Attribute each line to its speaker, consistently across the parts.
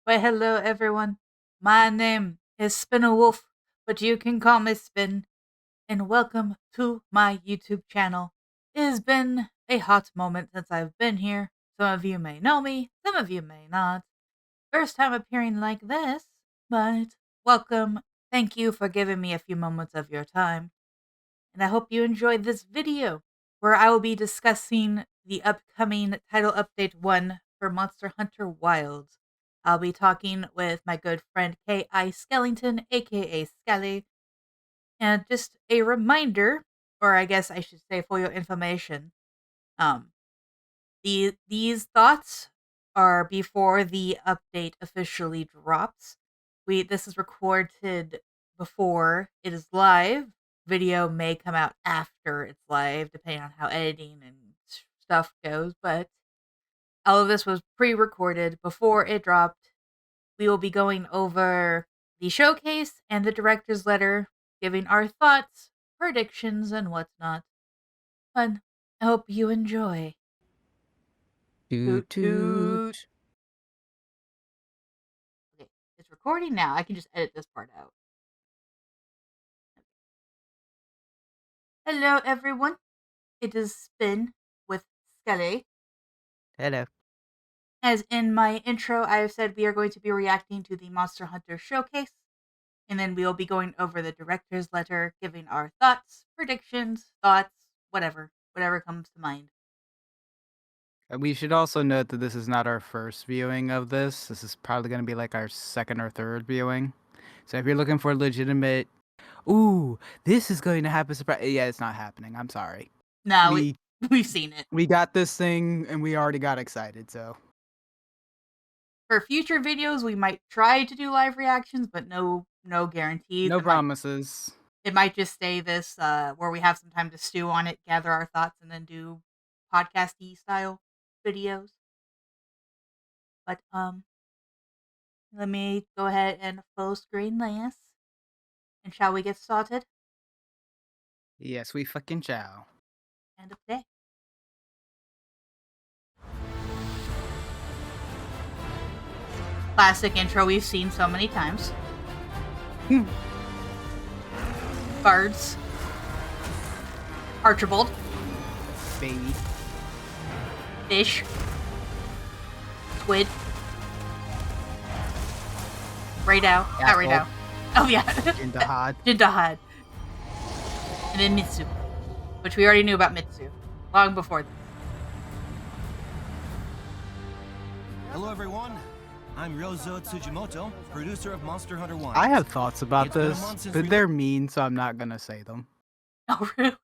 Speaker 1: Why, hello everyone. My name is Spinner Wolf, but you can call me Spin, and welcome to my YouTube channel. It has been a hot moment since I've been here. Some of you may know me, some of you may not. First time appearing like this, but welcome. Thank you for giving me a few moments of your time, and I hope you enjoyed this video, where I will be discussing the upcoming Title Update 1 for Monster Hunter Wilds. I'll be talking with my good friend kiSkellingon, aka Skelly, and just a reminder, or I guess I should say for your information, um, these thoughts are before the update officially drops. This is recorded before it is live. Video may come out after it's live, depending on how editing and stuff goes. But all of this was pre-recorded before it dropped. We will be going over the showcase and the director's letter, giving our thoughts, predictions, and whatnot. And I hope you enjoy.
Speaker 2: Toot
Speaker 1: Toot toot.
Speaker 2: toot.
Speaker 1: Okay, it's recording now. I can just edit this part out. Hello, everyone. It is Spin with Skelly.
Speaker 2: Hello.
Speaker 1: As in my intro, I have said we are going to be reacting to the Monster Hunter Showcase, and then we will be going over the director's letter, giving our thoughts, predictions, whatever comes to mind.
Speaker 2: We should also note that this is not our first viewing of this. This is probably going to be like our second or third viewing. So if you're looking for legitimate, ooh, this is going to happen. Yeah, it's not happening. I'm sorry.
Speaker 1: No,
Speaker 2: We
Speaker 1: we've seen it.
Speaker 2: we got this thing and we already got excited. So
Speaker 1: For future videos, we might try to do live reactions, but no guarantees.
Speaker 2: no promises.
Speaker 1: It might just stay this where we have some time to stew on it, gather our thoughts, and then do podcasty style videos. But let me go ahead and full screen this. And shall we get started?
Speaker 2: Yes, we fucking shall.
Speaker 1: End of day. Classic intro we've seen so many times. Guards. Archibald.
Speaker 2: Baby.
Speaker 1: Fish. Squid. Raydao. Not Raydao. Oh yeah.
Speaker 2: Jindahad.
Speaker 1: Jindahad. And then Mitsu. Which we already knew about Mitsu. Long before this.
Speaker 3: Hello everyone, I'm Ryozo Tsujimoto, producer of Monster Hunter 1.
Speaker 2: I have thoughts about
Speaker 3: It's been a
Speaker 2: this,
Speaker 3: month since
Speaker 2: but
Speaker 3: we-
Speaker 2: they're mean, so I'm not gonna say them.
Speaker 1: Oh really?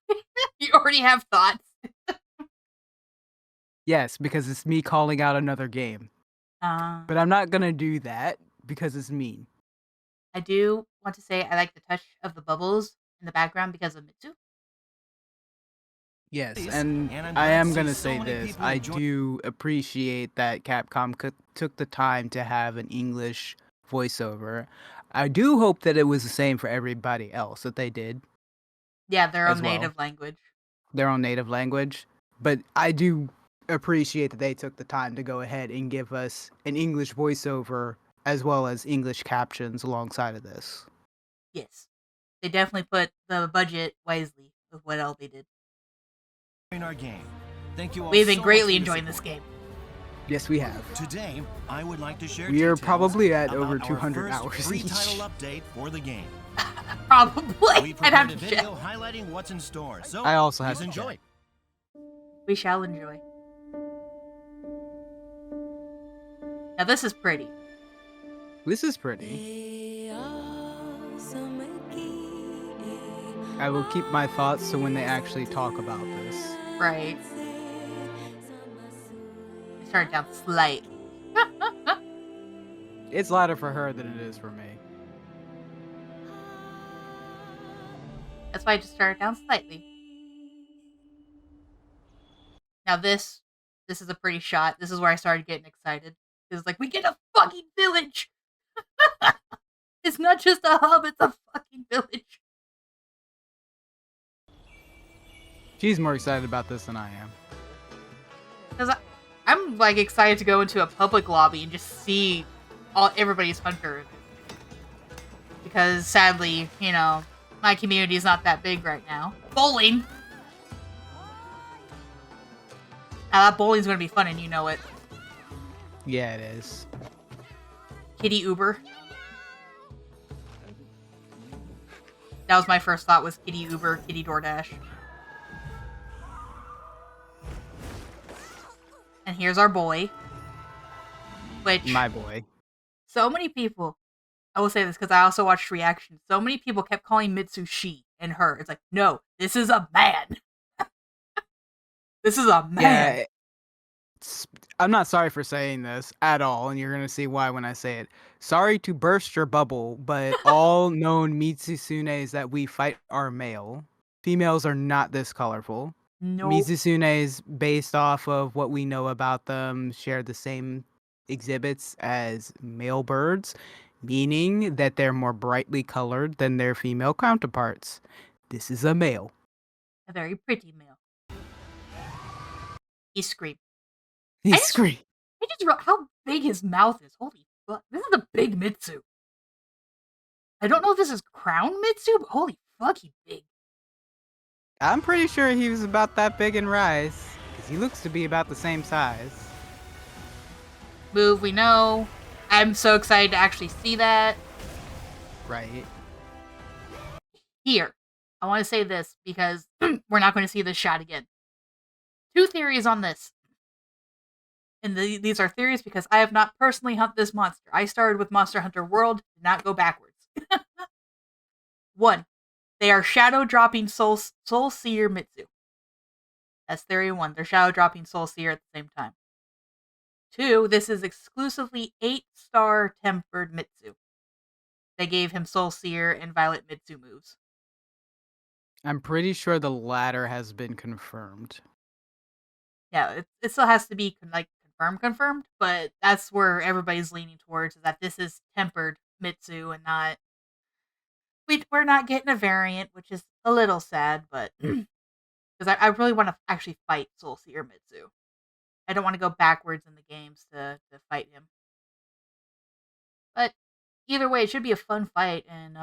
Speaker 1: You already have thoughts?
Speaker 2: Yes, because it's me calling out another game. But I'm not gonna do that because it's mean.
Speaker 1: I do want to say I like the touch of the bubbles in the background because of Mitsu.
Speaker 2: Yes,
Speaker 3: Please,
Speaker 2: and
Speaker 3: and I'm
Speaker 2: I
Speaker 3: glad
Speaker 2: am
Speaker 3: to
Speaker 2: gonna
Speaker 3: see so
Speaker 2: say
Speaker 3: many
Speaker 2: this.
Speaker 3: people
Speaker 2: I
Speaker 3: enjoy-
Speaker 2: do appreciate that Capcom took the time to have an English voiceover. I do hope that it was the same for everybody else, that they did
Speaker 1: Yeah, their
Speaker 2: as
Speaker 1: own
Speaker 2: well.
Speaker 1: native language.
Speaker 2: Their own native language. But I do appreciate that they took the time to go ahead and give us an English voiceover as well as English captions alongside of this.
Speaker 1: Yes. They definitely put the budget wisely with what else they did.
Speaker 3: in our game. Thank you all
Speaker 1: We've been
Speaker 3: so much
Speaker 1: greatly
Speaker 3: for your
Speaker 1: enjoying this
Speaker 3: support.
Speaker 1: game.
Speaker 2: Yes, we have.
Speaker 3: Today, I would like to share
Speaker 2: We are
Speaker 3: details
Speaker 2: probably at
Speaker 3: about
Speaker 2: over
Speaker 3: our
Speaker 2: 200
Speaker 3: first
Speaker 2: hours
Speaker 3: free
Speaker 2: each.
Speaker 3: title update for the game.
Speaker 1: Probably.
Speaker 3: We
Speaker 1: I'd have
Speaker 3: prepared a
Speaker 1: to
Speaker 3: video
Speaker 1: check.
Speaker 3: highlighting what's in store, so
Speaker 2: I also have
Speaker 3: please
Speaker 2: to
Speaker 3: enjoy.
Speaker 2: check.
Speaker 1: We shall enjoy. Now this is pretty.
Speaker 2: This is pretty. I will keep my thoughts to when they actually talk about this.
Speaker 1: Right. Start down slight.
Speaker 2: It's louder for her than it is for me.
Speaker 1: That's why I just started down slightly. Now this is a pretty shot. This is where I started getting excited. It's like, we get a fucking village! It's not just a hub, it's a fucking village.
Speaker 2: She's more excited about this than I am.
Speaker 1: Because I'm like excited to go into a public lobby and just see everybody's hunter. Because sadly, you know, my community is not that big right now. Bowling! Now that bowling's gonna be fun and you know it.
Speaker 2: Yeah, it is.
Speaker 1: Kitty Uber. That was my first thought, was Kitty Uber, Kitty DoorDash. And here's our boy. Which...
Speaker 2: My boy.
Speaker 1: So many people... I will say this because I also watched reactions. So many people kept calling Mitsu she and her. It's like, no, this is a man. This is a man.
Speaker 2: Yeah, I'm not sorry for saying this at all, and you're going to see why when I say it. Sorry to burst your bubble, but all known Mitsusunes that we fight are male. Females are not this colorful.
Speaker 1: Nope.
Speaker 2: Mitsusunes, based off of what we know about them, share the same exhibits as male birds, meaning that they're more brightly colored than their female counterparts. This is a male.
Speaker 1: A very pretty male. He screamed.
Speaker 2: He screamed.
Speaker 1: I just wrote how big his mouth is. Holy fuck. This is a big Mitsu. I don't know if this is Crown Mitsu, but holy fuck, he's big.
Speaker 2: I'm pretty sure he was about that big in Rise, because he looks to be about the same size.
Speaker 1: Move, we know. I'm so excited to actually see that.
Speaker 2: Right.
Speaker 1: Here, I want to say this because we're not going to see this shot again. 2 theories on this. And these are theories because I have not personally hunted this monster. I started with Monster Hunter World, did not go backwards. 1. They are shadow dropping Soul Seer Mitsu. That's theory 1. They're shadow dropping Soul Seer at the same time. 2. This is exclusively 8-star tempered Mitsu. They gave him Soul Seer and Violet Mitsu moves.
Speaker 2: I'm pretty sure the latter has been confirmed.
Speaker 1: Yeah, it still has to be confirmed, but that's where everybody's leaning towards, is that this is tempered Mitsu and not... We're not getting a variant, which is a little sad, but... Because I really want to actually fight Soul Seer Mitsu. I don't want to go backwards in the games to fight him. But either way, it should be a fun fight, and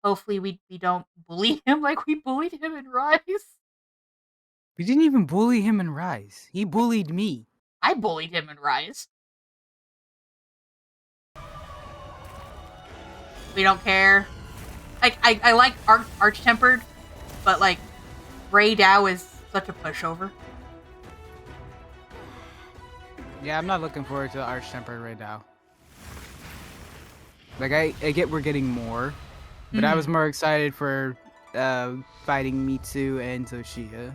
Speaker 1: hopefully we don't bully him like we bullied him in Rise.
Speaker 2: We didn't even bully him in Rise. He bullied me.
Speaker 1: I bullied him in Rise. We don't care. Like, I like Arch-Tempered, but, like, Ray Dao is such a pushover.
Speaker 2: Yeah, I'm not looking forward to Arch-Tempered right now. Like, I get we're getting more, but I was more excited for fighting Mitsu and Zoshia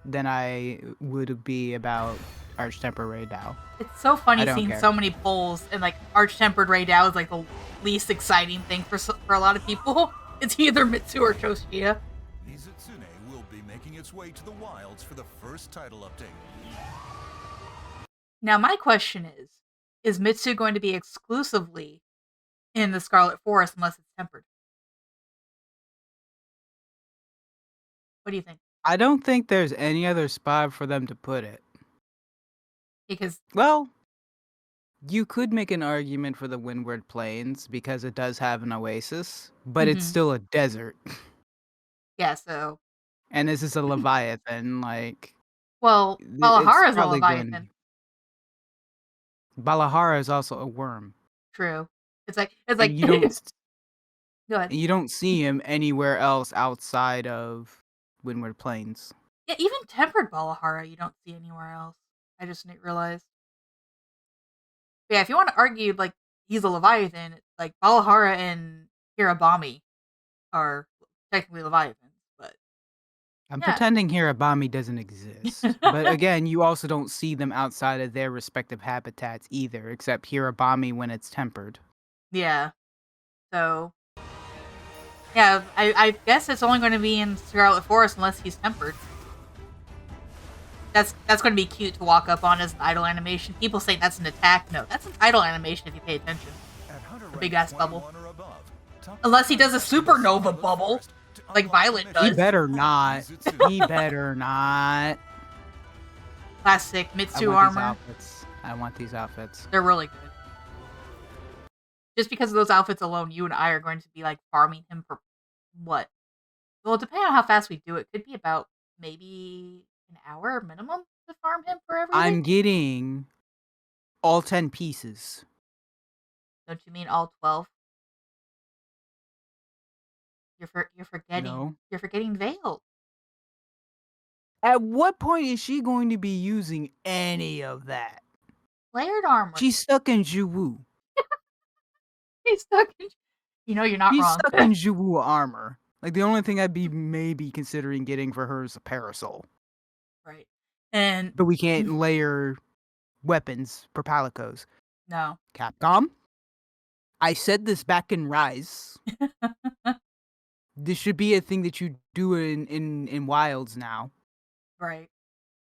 Speaker 2: than I would be about Arch-Tempered Ray Dao.
Speaker 1: It's so funny seeing
Speaker 2: care.
Speaker 1: so many polls, and, like, Arch-Tempered Ray Dao is, like, the least exciting thing for a lot of people. It's either Mitsu or Zoshia.
Speaker 3: Mizutsune will be making its way to the wilds for the first title update.
Speaker 1: Now, my question is Mitsu going to be exclusively in the Scarlet Forest unless it's tempered? What do you think?
Speaker 2: I don't think there's any other spot for them to put it.
Speaker 1: Because...
Speaker 2: Well, you could make an argument for the Windward Plains because it does have an oasis, but it's still a desert.
Speaker 1: Yeah, so...
Speaker 2: And this is a Leviathan, like...
Speaker 1: Well, Valahara's a Leviathan.
Speaker 2: Balahara is also a worm.
Speaker 1: True. It's like
Speaker 2: you don't
Speaker 1: Go ahead.
Speaker 2: You don't see him anywhere else outside of Windward Plains.
Speaker 1: Yeah, even tempered Balahara you don't see anywhere else. I just didn't realize. But yeah, if you want to argue like he's a Leviathan, like Balahara and Hirabami are technically Leviathans, but
Speaker 2: I'm pretending Hirabami doesn't exist. But again, you also don't see them outside of their respective habitats either, except Hirabami when it's tempered.
Speaker 1: Yeah. So yeah, I guess it's only going to be in Scarlet Forest unless he's tempered. That's going to be cute to walk up on as an idle animation. People say that's an attack. No, that's an idle animation if you pay attention. A big ass bubble. Unless he does a supernova bubble, like Violet does.
Speaker 2: He better not. He better not.
Speaker 1: Classic Mitsu armor.
Speaker 2: I want these outfits.
Speaker 1: They're really good. Just because of those outfits alone, you and I are going to be like farming him for what? Well, depending on how fast we do it, could be about maybe an hour minimum to farm him for everything.
Speaker 2: I'm getting all 10 pieces.
Speaker 1: Don't you mean all 12? You're forgetting.
Speaker 2: No.
Speaker 1: You're forgetting Veil.
Speaker 2: At what point is she going to be using any of that?
Speaker 1: Layered armor.
Speaker 2: She's stuck in Juwu.
Speaker 1: He's stuck in. You know, you're not
Speaker 2: She's
Speaker 1: wrong.
Speaker 2: stuck in Juwu armor. Like, the only thing I'd be maybe considering getting for her is a parasol.
Speaker 1: Right. And
Speaker 2: But we can't layer weapons for palicos.
Speaker 1: no.
Speaker 2: Capcom? I said this back in Rise. This should be a thing that you do in Wilds now.
Speaker 1: Right.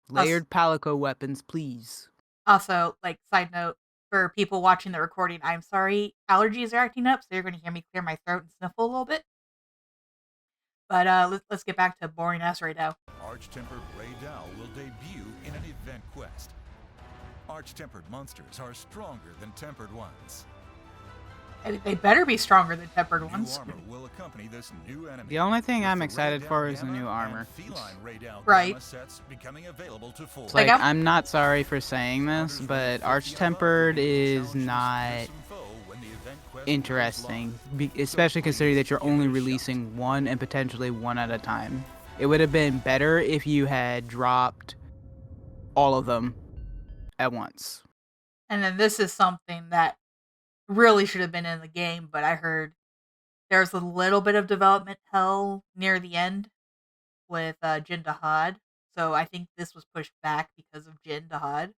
Speaker 2: Layered palico weapons, please.
Speaker 1: Also, like, side note, for people watching the recording, I'm sorry, allergies are acting up, so you're going to hear me clear my throat and sniffle a little bit. But let's get back to boring ass right now.
Speaker 4: Arch-tempered Ray Dow will debut in an event quest. Arch-tempered monsters are stronger than tempered ones.
Speaker 1: And they better be stronger than tempered
Speaker 4: New
Speaker 1: ones.
Speaker 4: armor will accompany this new enemy.
Speaker 2: The only thing
Speaker 4: with
Speaker 2: I'm
Speaker 4: the
Speaker 2: excited
Speaker 4: Ray
Speaker 2: for
Speaker 4: Dow
Speaker 2: is the
Speaker 4: Gamma
Speaker 2: new
Speaker 4: and
Speaker 2: armor.
Speaker 4: Feline Ray Dow
Speaker 1: Right.
Speaker 4: Gamma sets becoming available to full.
Speaker 2: It's
Speaker 1: Like,
Speaker 2: like, I'm not sorry for saying this, but Arch-tempered is not interesting, especially considering that you're only releasing one and potentially one at a time. It would have been better if you had dropped all of them at once.
Speaker 1: and then this is something that really should have been in the game, but I heard there's a little bit of development hell near the end with Jin Dahad. So I think this was pushed back because of Jin Dahad,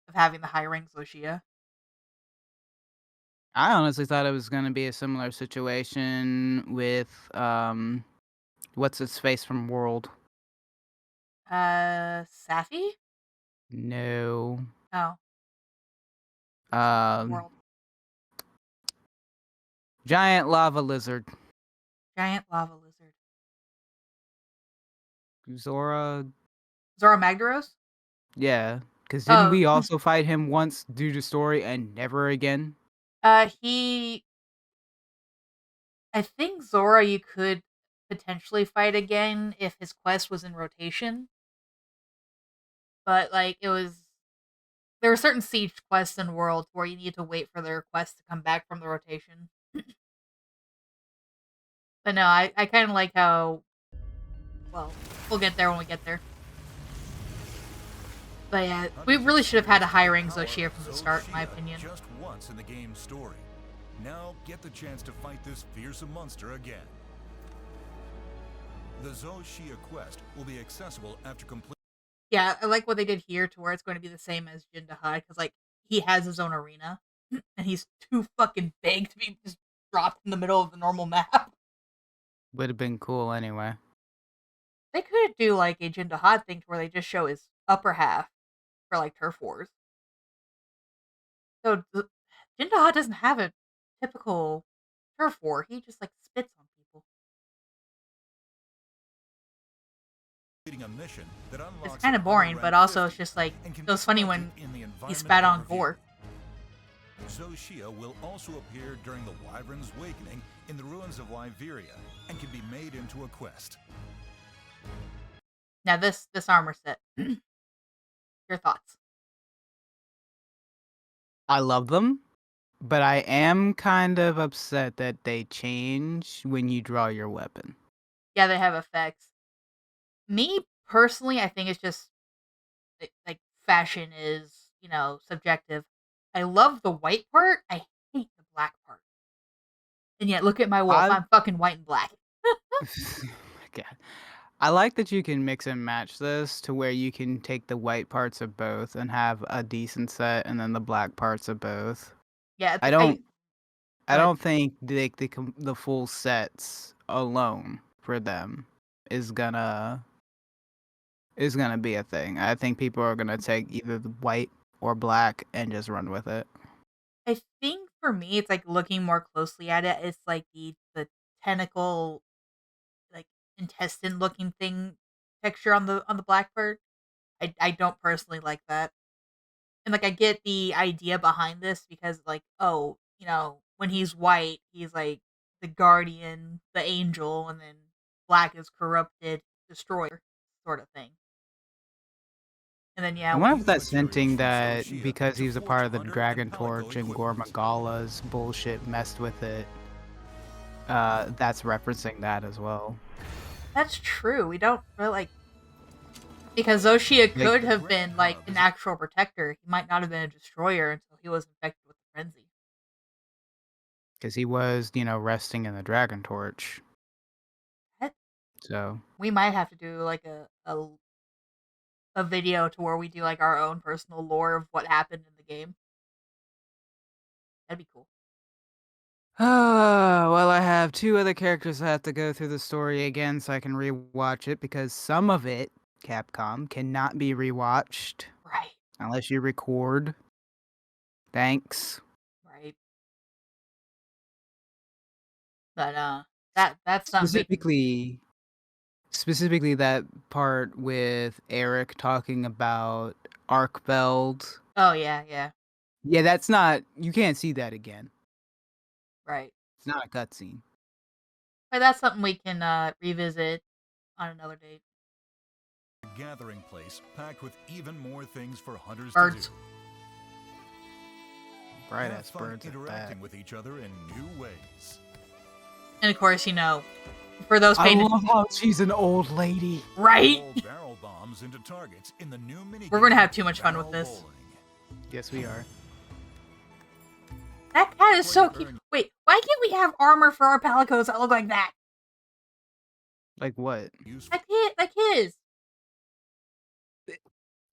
Speaker 1: of having the high rank Zoshia.
Speaker 2: I honestly thought it was going to be a similar situation with what's its face from World.
Speaker 1: Safi?
Speaker 2: No.
Speaker 1: Oh,
Speaker 2: Um,
Speaker 1: World.
Speaker 2: giant lava lizard.
Speaker 1: Giant lava lizard.
Speaker 2: Zora.
Speaker 1: Zora Magdaros?
Speaker 2: Yeah, because didn't
Speaker 1: Oh,
Speaker 2: we also fight him once due to story and never again?
Speaker 1: he. I think Zora you could potentially fight again if his quest was in rotation. But, like, it was. There were certain siege quests in Worlds where you need to wait for their quest to come back from the rotation. But no, I kind of like how. Well, we'll get there when we get there. But yeah, we really should have had a high rank Zoshia from the start, in my opinion.
Speaker 4: Just once in the game's story. Now get the chance to fight this fearsome monster again. The Zoshia quest will be accessible after complete.
Speaker 1: Yeah, I like what they did here to where it's going to be the same as Jin Dahad, because, like, he has his own arena, and he's too fucking big to be just dropped in the middle of the normal map.
Speaker 2: Would have been cool anyway.
Speaker 1: They could do, like, a Jin Dahad thing to where they just show his upper half for, like, turf wars. So, Jin Dahad doesn't have a typical turf war, he just, like, spits on people.
Speaker 4: A mission that
Speaker 1: It's
Speaker 4: unlocks
Speaker 1: kind of
Speaker 4: an
Speaker 1: boring,
Speaker 4: underranked
Speaker 1: but also it's
Speaker 4: 50
Speaker 1: just, like,
Speaker 4: and can
Speaker 1: it was
Speaker 4: be
Speaker 1: funny
Speaker 4: found
Speaker 1: when
Speaker 4: in the
Speaker 1: he
Speaker 4: environment
Speaker 1: spat on
Speaker 4: overview.
Speaker 1: Vor.
Speaker 4: Zoshia will also appear during the Wyvern's Awakening in the ruins of Liberia and can be made into a quest.
Speaker 1: Now, this armor set. Your thoughts?
Speaker 2: I love them, but I am kind of upset that they change when you draw your weapon.
Speaker 1: Yeah, they have effects. Me personally, I think it's just like fashion is, subjective. I love the white part. I hate the black part. And yet, look at my wolf.
Speaker 2: I
Speaker 1: I'm fucking white and black.
Speaker 2: God. I like that you can mix and match this to where you can take the white parts of both and have a decent set and then the black parts of both.
Speaker 1: Yeah,
Speaker 2: I don't I
Speaker 1: but
Speaker 2: don't think the full sets alone for them is gonna be a thing. I think people are gonna take either the white or black and just run with it.
Speaker 1: I think for me, it's like looking more closely at it. It's like the tentacle, like intestine looking thing texture on the black part. I don't personally like that. And, like, I get the idea behind this because, like, oh, when he's white, he's like the guardian, the angel, and then black is corrupted destroyer sort of thing. And then
Speaker 2: I
Speaker 1: yeah,
Speaker 2: wonder
Speaker 1: when
Speaker 2: if that's
Speaker 4: Materials
Speaker 2: hinting
Speaker 4: from
Speaker 2: that
Speaker 4: Zoshia
Speaker 2: because
Speaker 4: to
Speaker 2: he was a
Speaker 4: forge
Speaker 2: part of the
Speaker 4: Hunter
Speaker 2: Dragon
Speaker 4: and Palico
Speaker 2: Torch and
Speaker 4: equipment.
Speaker 2: Gormagala's bullshit messed with it. That's referencing that as well.
Speaker 1: that's true. We don't really like because Zoshia
Speaker 2: Like-
Speaker 1: could
Speaker 4: The
Speaker 1: have
Speaker 4: Grand
Speaker 1: been like
Speaker 4: Hub
Speaker 1: an
Speaker 4: is a-
Speaker 1: actual protector. He might not have been a destroyer until he was infected with the frenzy.
Speaker 2: Because he was, resting in the Dragon Torch.
Speaker 1: That-
Speaker 2: So,
Speaker 1: We might have to do like a video to where we do like our own personal lore of what happened in the game. That'd be cool.
Speaker 2: well, I have 2 other characters I have to go through the story again so I can rewatch it because some of it, Capcom, cannot be rewatched
Speaker 1: Right.
Speaker 2: unless you record. Thanks.
Speaker 1: Right. But that's something we can...
Speaker 2: Specifically that part with Eric talking about Arkbeld.
Speaker 1: Oh yeah, yeah.
Speaker 2: Yeah, that's not, you can't see that again.
Speaker 1: Right.
Speaker 2: It's not a cutscene.
Speaker 1: But that's something we can revisit on another date.
Speaker 4: A gathering place packed with even more things for hunters
Speaker 1: Birds.
Speaker 4: to do.
Speaker 2: Bright
Speaker 4: Have
Speaker 2: ass
Speaker 4: fun
Speaker 2: birds at
Speaker 4: interacting
Speaker 2: that.
Speaker 4: with each other in new ways.
Speaker 1: And of course, for those
Speaker 2: I
Speaker 1: paying
Speaker 2: love how she's an old lady.
Speaker 1: right,
Speaker 4: Roll barrel bombs into targets in the new mini.
Speaker 1: We're gonna have too much fun with this.
Speaker 2: Yes, we are.
Speaker 1: that cat is so cute. Wait, why can't we have armor for our palicos that look like that?
Speaker 2: Like what?
Speaker 1: Like his.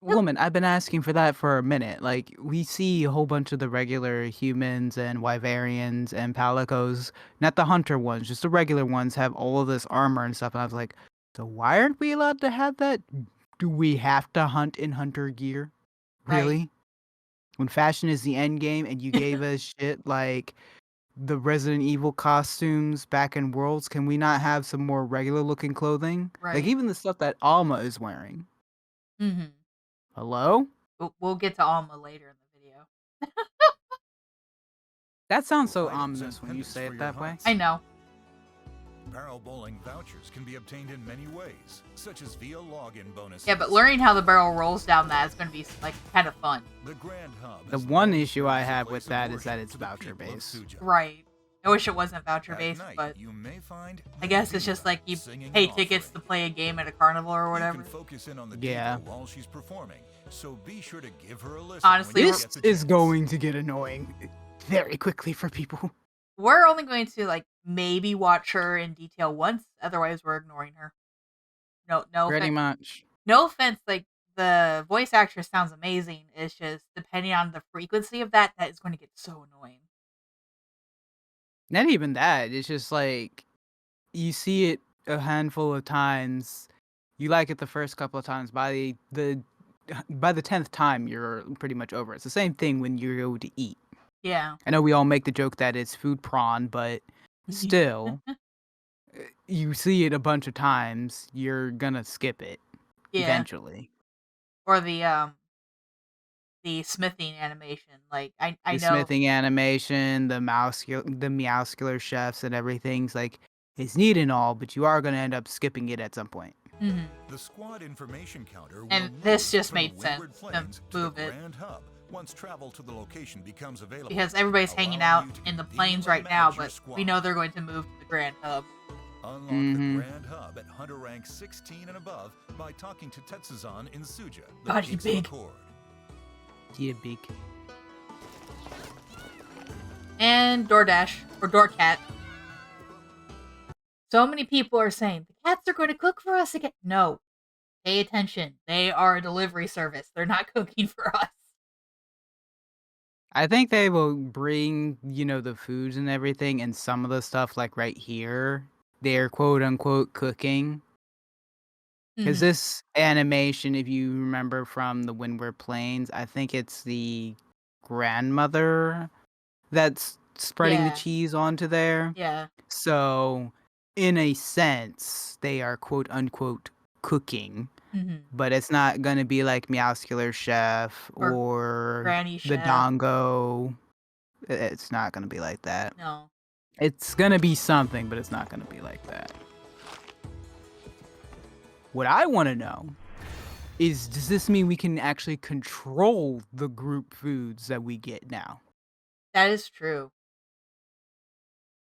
Speaker 2: Woman, I've been asking for that for a minute. Like, we see a whole bunch of the regular humans and wyverians and palicos, not the hunter ones, just the regular ones, have all of this armor and stuff. And I was like, so why aren't we allowed to have that? Do we have to hunt in hunter gear?
Speaker 1: Right.
Speaker 2: Really? When fashion is the end game and you gave us shit like the Resident Evil costumes back in Worlds, can we not have some more regular looking clothing? Like,
Speaker 1: Right.
Speaker 2: even the stuff that Alma is wearing.
Speaker 1: Mm-hmm.
Speaker 2: Hello?
Speaker 1: We'll get to Alma later in the video.
Speaker 2: That sounds so
Speaker 4: Items
Speaker 2: ominous
Speaker 4: and
Speaker 2: when you
Speaker 4: pendants
Speaker 2: say
Speaker 4: for
Speaker 2: it
Speaker 4: your
Speaker 2: that way.
Speaker 4: hunts.
Speaker 1: I know.
Speaker 4: Barrel bowling vouchers can be obtained in many ways, such as via login bonuses.
Speaker 1: Yeah, but learning how the barrel rolls down that is going to be like kind of fun.
Speaker 4: The Grand Hub
Speaker 2: The
Speaker 4: is
Speaker 2: one
Speaker 4: known
Speaker 2: issue
Speaker 4: as
Speaker 2: I
Speaker 4: a
Speaker 2: have
Speaker 4: place
Speaker 2: with
Speaker 4: of
Speaker 2: that is that
Speaker 4: worship
Speaker 2: it's
Speaker 4: for the
Speaker 2: voucher
Speaker 4: people of
Speaker 2: based.
Speaker 4: Suja.
Speaker 1: Right. I wish it wasn't voucher
Speaker 4: At
Speaker 1: based,
Speaker 4: night,
Speaker 1: but
Speaker 4: you may find
Speaker 1: I guess it's just like you
Speaker 4: singing
Speaker 1: pay
Speaker 4: and
Speaker 1: tickets to
Speaker 4: offering.
Speaker 1: play a game at a carnival or
Speaker 4: You
Speaker 1: whatever.
Speaker 4: can focus in on the
Speaker 2: Yeah.
Speaker 4: diva while she's performing, so be sure to give her a listen.
Speaker 1: Honestly,
Speaker 4: when you
Speaker 2: This
Speaker 4: get the
Speaker 2: is
Speaker 4: chance.
Speaker 2: going to get annoying very quickly for people.
Speaker 1: We're only going to like maybe watch her in detail once, otherwise we're ignoring her. No
Speaker 2: Pretty
Speaker 1: offense.
Speaker 2: much.
Speaker 1: No offense, like the voice actress sounds amazing. It's just depending on the frequency of that is going to get so annoying.
Speaker 2: Not even that. It's just like you see it a handful of times. You like it the first couple of times. By the 10th time, you're pretty much over it. It's the same thing when you go to eat.
Speaker 1: Yeah.
Speaker 2: I know we all make the joke that it's food prawn, but still, you see it a bunch of times, you're gonna skip it
Speaker 1: Yeah.
Speaker 2: eventually.
Speaker 1: Or the smithing animation. Like I
Speaker 2: The
Speaker 1: know
Speaker 2: smithing animation, the Meowscular chefs and everything's like, it's neat and all, but you are gonna end up skipping it at some point.
Speaker 1: Mhm.
Speaker 4: The squad information counter will
Speaker 1: And this
Speaker 4: move
Speaker 1: just
Speaker 4: from the
Speaker 1: made sense
Speaker 4: Windward
Speaker 1: to
Speaker 4: Plains to
Speaker 1: move
Speaker 4: the
Speaker 1: it.
Speaker 4: Grand Hub once travel to the location becomes available.
Speaker 1: because everybody's hanging out
Speaker 4: allowing you to
Speaker 1: in the
Speaker 4: conveniently
Speaker 1: plains right now,
Speaker 4: manage your
Speaker 1: but
Speaker 4: squad.
Speaker 1: we know they're going to move to the Grand Hub.
Speaker 4: Unlock
Speaker 2: Mhm.
Speaker 4: the Grand Hub at Hunter rank 16 and above by talking to Tetsuzan in Suja, the
Speaker 1: God, he
Speaker 4: Peaks of
Speaker 1: big.
Speaker 4: Accord.
Speaker 2: Yeah, big.
Speaker 1: And DoorDash or DoorCat. So many people are saying the cats are going to cook for us again. No, pay attention. They are a delivery service. They're not cooking for us.
Speaker 2: I think they will bring, the foods and everything, and some of the stuff, like right here, they're quote unquote cooking. Because
Speaker 1: Mhm.
Speaker 2: this animation, if you remember from the Windward Plains, I think it's the grandmother that's spreading the
Speaker 1: Yeah.
Speaker 2: cheese onto there.
Speaker 1: Yeah.
Speaker 2: So, in a sense, they are quote unquote cooking,
Speaker 1: hmm
Speaker 2: but it's not going to be like Meowscular Chef
Speaker 1: Or
Speaker 2: or
Speaker 1: Granny
Speaker 2: the
Speaker 1: Chef.
Speaker 2: Dongo. It's not gonna be like that.
Speaker 1: No.
Speaker 2: It's gonna be something, but it's not gonna be like that. What I want to know is, does this mean we can actually control the group foods that we get now?
Speaker 1: That is true.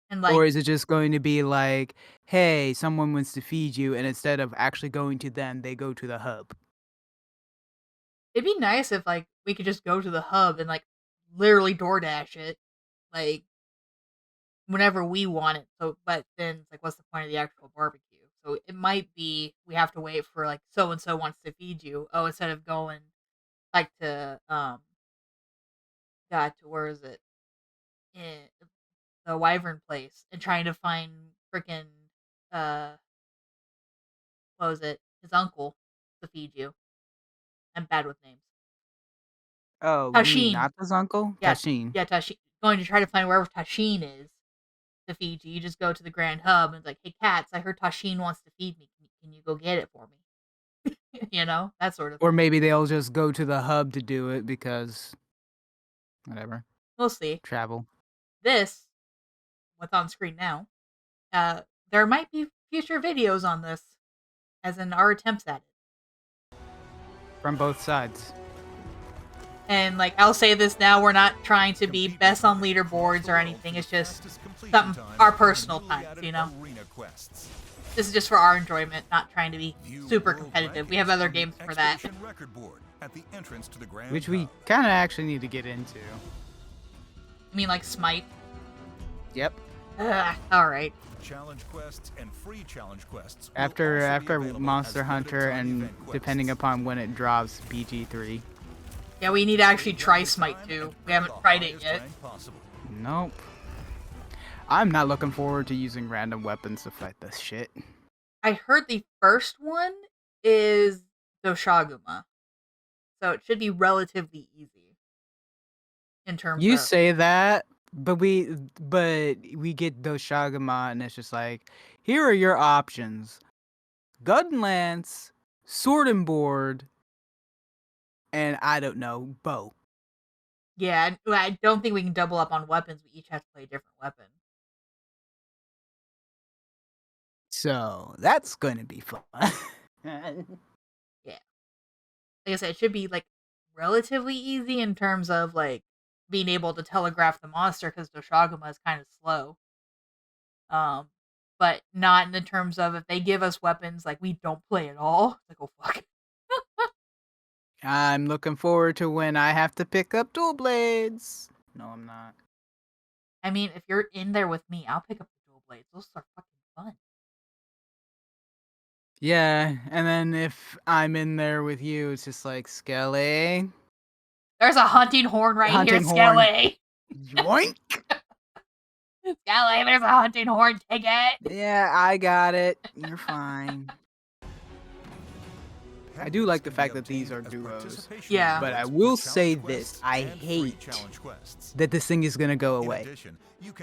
Speaker 1: And like,
Speaker 2: Or is it just going to be like, hey, someone wants to feed you, and instead of actually going to them, they go to the hub?
Speaker 1: it'd be nice if like we could just go to the hub and like literally DoorDash it, like whenever we want it. So, but then it's like, what's the point of the actual barbecue? So it might be we have to wait for like so and so wants to feed you. Oh, instead of going like to God, to where is it? In the Wyvern place and trying to find freaking uh what was it? His uncle to feed you. I'm bad with names.
Speaker 2: Oh, you mean
Speaker 1: Tashin.
Speaker 2: Nata's uncle?
Speaker 1: Yeah,
Speaker 2: Tashin.
Speaker 1: yeah, Tashin. Going to try to find wherever Tashin is to feed you. You just go to the Grand Hub and it's like, hey, cats, I heard Tashin wants to feed me. Can you go get it for me? You know, that sort of
Speaker 2: Or
Speaker 1: thing.
Speaker 2: maybe they'll just go to the hub to do it because, whatever,
Speaker 1: We'll see.
Speaker 2: travel.
Speaker 1: This, what's on screen now, there might be future videos on this, as in our attempts at it.
Speaker 2: From both sides.
Speaker 1: And like I'll say this now, we're not trying to be best on leaderboards or anything. It's just something our personal times, you know. This is just for our enjoyment, not trying to be super competitive. We have other games for that.
Speaker 2: Which we kind of actually need to get into.
Speaker 1: I mean, like Smite.
Speaker 2: Yep.
Speaker 1: All right.
Speaker 4: Challenge quests and free challenge quests.
Speaker 2: After Monster Hunter and depending upon when it drops, BG3.
Speaker 1: Yeah, we need to actually try Smite too. We haven't tried it yet.
Speaker 2: Nope. I'm not looking forward to using random weapons to fight this shit.
Speaker 1: I heard the first one is Doshaguma, so it should be relatively easy in terms
Speaker 2: You
Speaker 1: of.
Speaker 2: say that, but we get Doshagama and it's just like, here are your options: gun lance, sword and board, and I don't know, bow.
Speaker 1: Yeah, I don't think we can double up on weapons. We each have to play a different weapon.
Speaker 2: So that's gonna be fun.
Speaker 1: Yeah. Like I said, it should be like relatively easy in terms of like being able to telegraph the monster because Doshaguma is kind of slow. But not in the terms of if they give us weapons like we don't play at all. It's like, oh fuck.
Speaker 2: I'm looking forward to when I have to pick up dual blades. No, I'm not.
Speaker 1: I mean, if you're in there with me, I'll pick up the dual blades. Those are fucking fun.
Speaker 2: Yeah, and then if I'm in there with you, it's just like, Skelly.
Speaker 1: There's a hunting horn right
Speaker 2: Hunting
Speaker 1: here,
Speaker 2: horn.
Speaker 1: Skelly.
Speaker 2: Yoink!
Speaker 1: Skelly, there's a hunting horn. Take it.
Speaker 2: Yeah, I got it. You're fine. I do like the fact that these are duos.
Speaker 1: Yeah.
Speaker 2: But I will say this, I hate that this thing is gonna go away.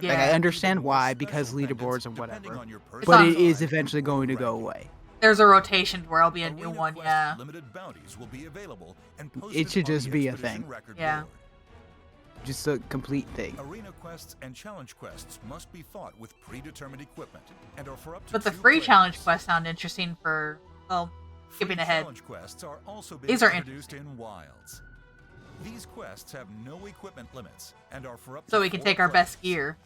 Speaker 2: Like, I understand why, because leaderboards and whatever. But it is eventually going to go away.
Speaker 1: There's a rotation where I'll be a new one, yeah.
Speaker 2: It should just be a thing.
Speaker 1: Yeah.
Speaker 2: Just a complete thing.
Speaker 4: Arena quests and challenge quests must be fought with predetermined equipment and are for up to
Speaker 1: But the
Speaker 4: 2
Speaker 1: free challenge
Speaker 4: players.
Speaker 1: quests sound interesting for, well, skipping
Speaker 4: Free
Speaker 1: ahead.
Speaker 4: challenge quests are also being
Speaker 1: These are
Speaker 4: introduced in Wilds. These quests have no equipment limits and are for up
Speaker 1: So
Speaker 4: to
Speaker 1: we can
Speaker 4: 4
Speaker 1: take our best
Speaker 4: players.
Speaker 1: gear.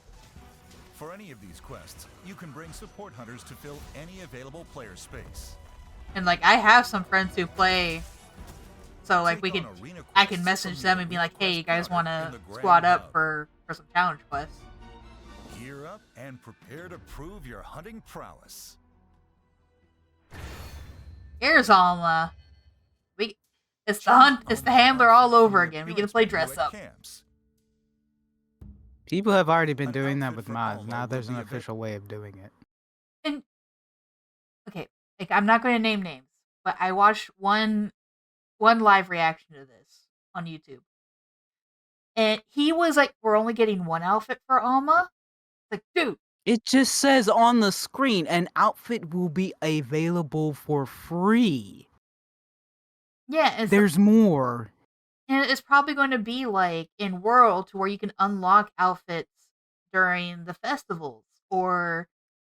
Speaker 4: For any of these quests, you can bring support hunters to fill any available player space.
Speaker 1: And like I have some friends who play, so like we
Speaker 4: Take
Speaker 1: can,
Speaker 4: on arena
Speaker 1: I can
Speaker 4: quests
Speaker 1: message
Speaker 4: from
Speaker 1: them
Speaker 4: the
Speaker 1: and be
Speaker 4: Arena
Speaker 1: like, hey, you
Speaker 4: Quest
Speaker 1: guys want
Speaker 4: counter
Speaker 1: to
Speaker 4: in the
Speaker 1: squad
Speaker 4: Grand
Speaker 1: up
Speaker 4: Hub.
Speaker 1: for some challenge quests?
Speaker 4: Gear up and prepare to prove your hunting prowess.
Speaker 1: Here's Alma. It's the hunt, it's the handler all over again. We get to play dress up.
Speaker 2: People have already been
Speaker 4: An
Speaker 2: doing that
Speaker 4: outfit
Speaker 2: with
Speaker 4: for
Speaker 2: mods.
Speaker 4: Alma
Speaker 2: Now
Speaker 4: will
Speaker 2: there's an
Speaker 4: be
Speaker 2: official way of doing it.
Speaker 1: And okay, like I'm not going to name names, but I watched one live reaction to this on YouTube, and he was like, "We're only getting one outfit for Alma." Like, dude,
Speaker 2: It just says on the screen, an outfit will be available for free.
Speaker 1: yeah, and
Speaker 2: There's more.
Speaker 1: And it's probably going to be like in World to where you can unlock outfits during the festivals, or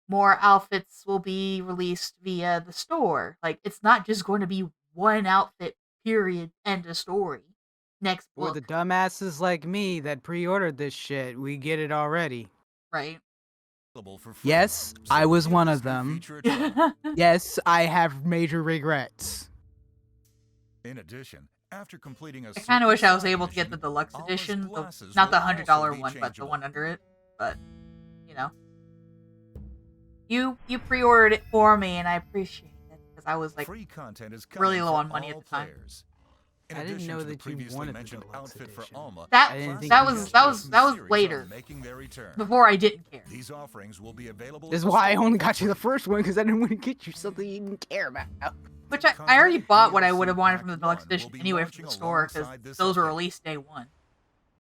Speaker 1: more outfits will be released via the store. Like it's not just going to be one outfit, period, end of story. Next
Speaker 2: For the
Speaker 1: book,
Speaker 2: dumbasses like me that pre-ordered this shit, we get it already.
Speaker 1: right?
Speaker 4: Available for free,
Speaker 2: Yes,
Speaker 4: so
Speaker 2: I was
Speaker 4: give
Speaker 2: one
Speaker 4: this
Speaker 2: of
Speaker 4: new
Speaker 2: them.
Speaker 4: feature a try.
Speaker 2: Yes, I have major regrets.
Speaker 4: In addition, after completing a
Speaker 1: I kind of wish I was
Speaker 4: certain
Speaker 1: able
Speaker 4: side
Speaker 1: to get the
Speaker 4: mission,
Speaker 1: deluxe
Speaker 4: Alma's
Speaker 1: edition,
Speaker 4: glasses
Speaker 1: not the
Speaker 4: will also
Speaker 1: $100
Speaker 4: be
Speaker 1: one, but the
Speaker 4: changeable.
Speaker 1: one under it. But you know, you pre-ordered it for me, and I appreciate it because I was like
Speaker 4: Free content is
Speaker 1: really
Speaker 4: coming
Speaker 1: low
Speaker 4: for
Speaker 1: on money at
Speaker 4: all
Speaker 1: the time.
Speaker 4: players. In
Speaker 2: I didn't
Speaker 4: addition
Speaker 2: know
Speaker 4: to the
Speaker 2: that you
Speaker 4: previously
Speaker 2: wanted the
Speaker 4: mentioned
Speaker 2: deluxe
Speaker 4: outfit for
Speaker 2: edition.
Speaker 4: Alma,
Speaker 1: That
Speaker 2: I didn't think
Speaker 1: that
Speaker 2: you
Speaker 1: was
Speaker 2: just
Speaker 1: that
Speaker 2: did.
Speaker 1: was that was
Speaker 4: series
Speaker 1: later,
Speaker 4: are making their return.
Speaker 1: before I didn't care.
Speaker 4: These offerings will be available.
Speaker 2: This is
Speaker 4: in the
Speaker 2: why I
Speaker 4: store
Speaker 2: only
Speaker 4: for
Speaker 2: got you the
Speaker 4: free.
Speaker 2: first one, because I didn't want to get you something you didn't care about.
Speaker 1: Which I already
Speaker 4: Cosmetic
Speaker 1: bought what I would
Speaker 4: DLC
Speaker 1: have wanted
Speaker 4: Pack
Speaker 1: from the deluxe
Speaker 4: 1 will
Speaker 1: edition
Speaker 4: be
Speaker 1: anyway from
Speaker 4: launching
Speaker 1: the store because
Speaker 4: alongside this
Speaker 1: those were
Speaker 4: update.
Speaker 1: released day one.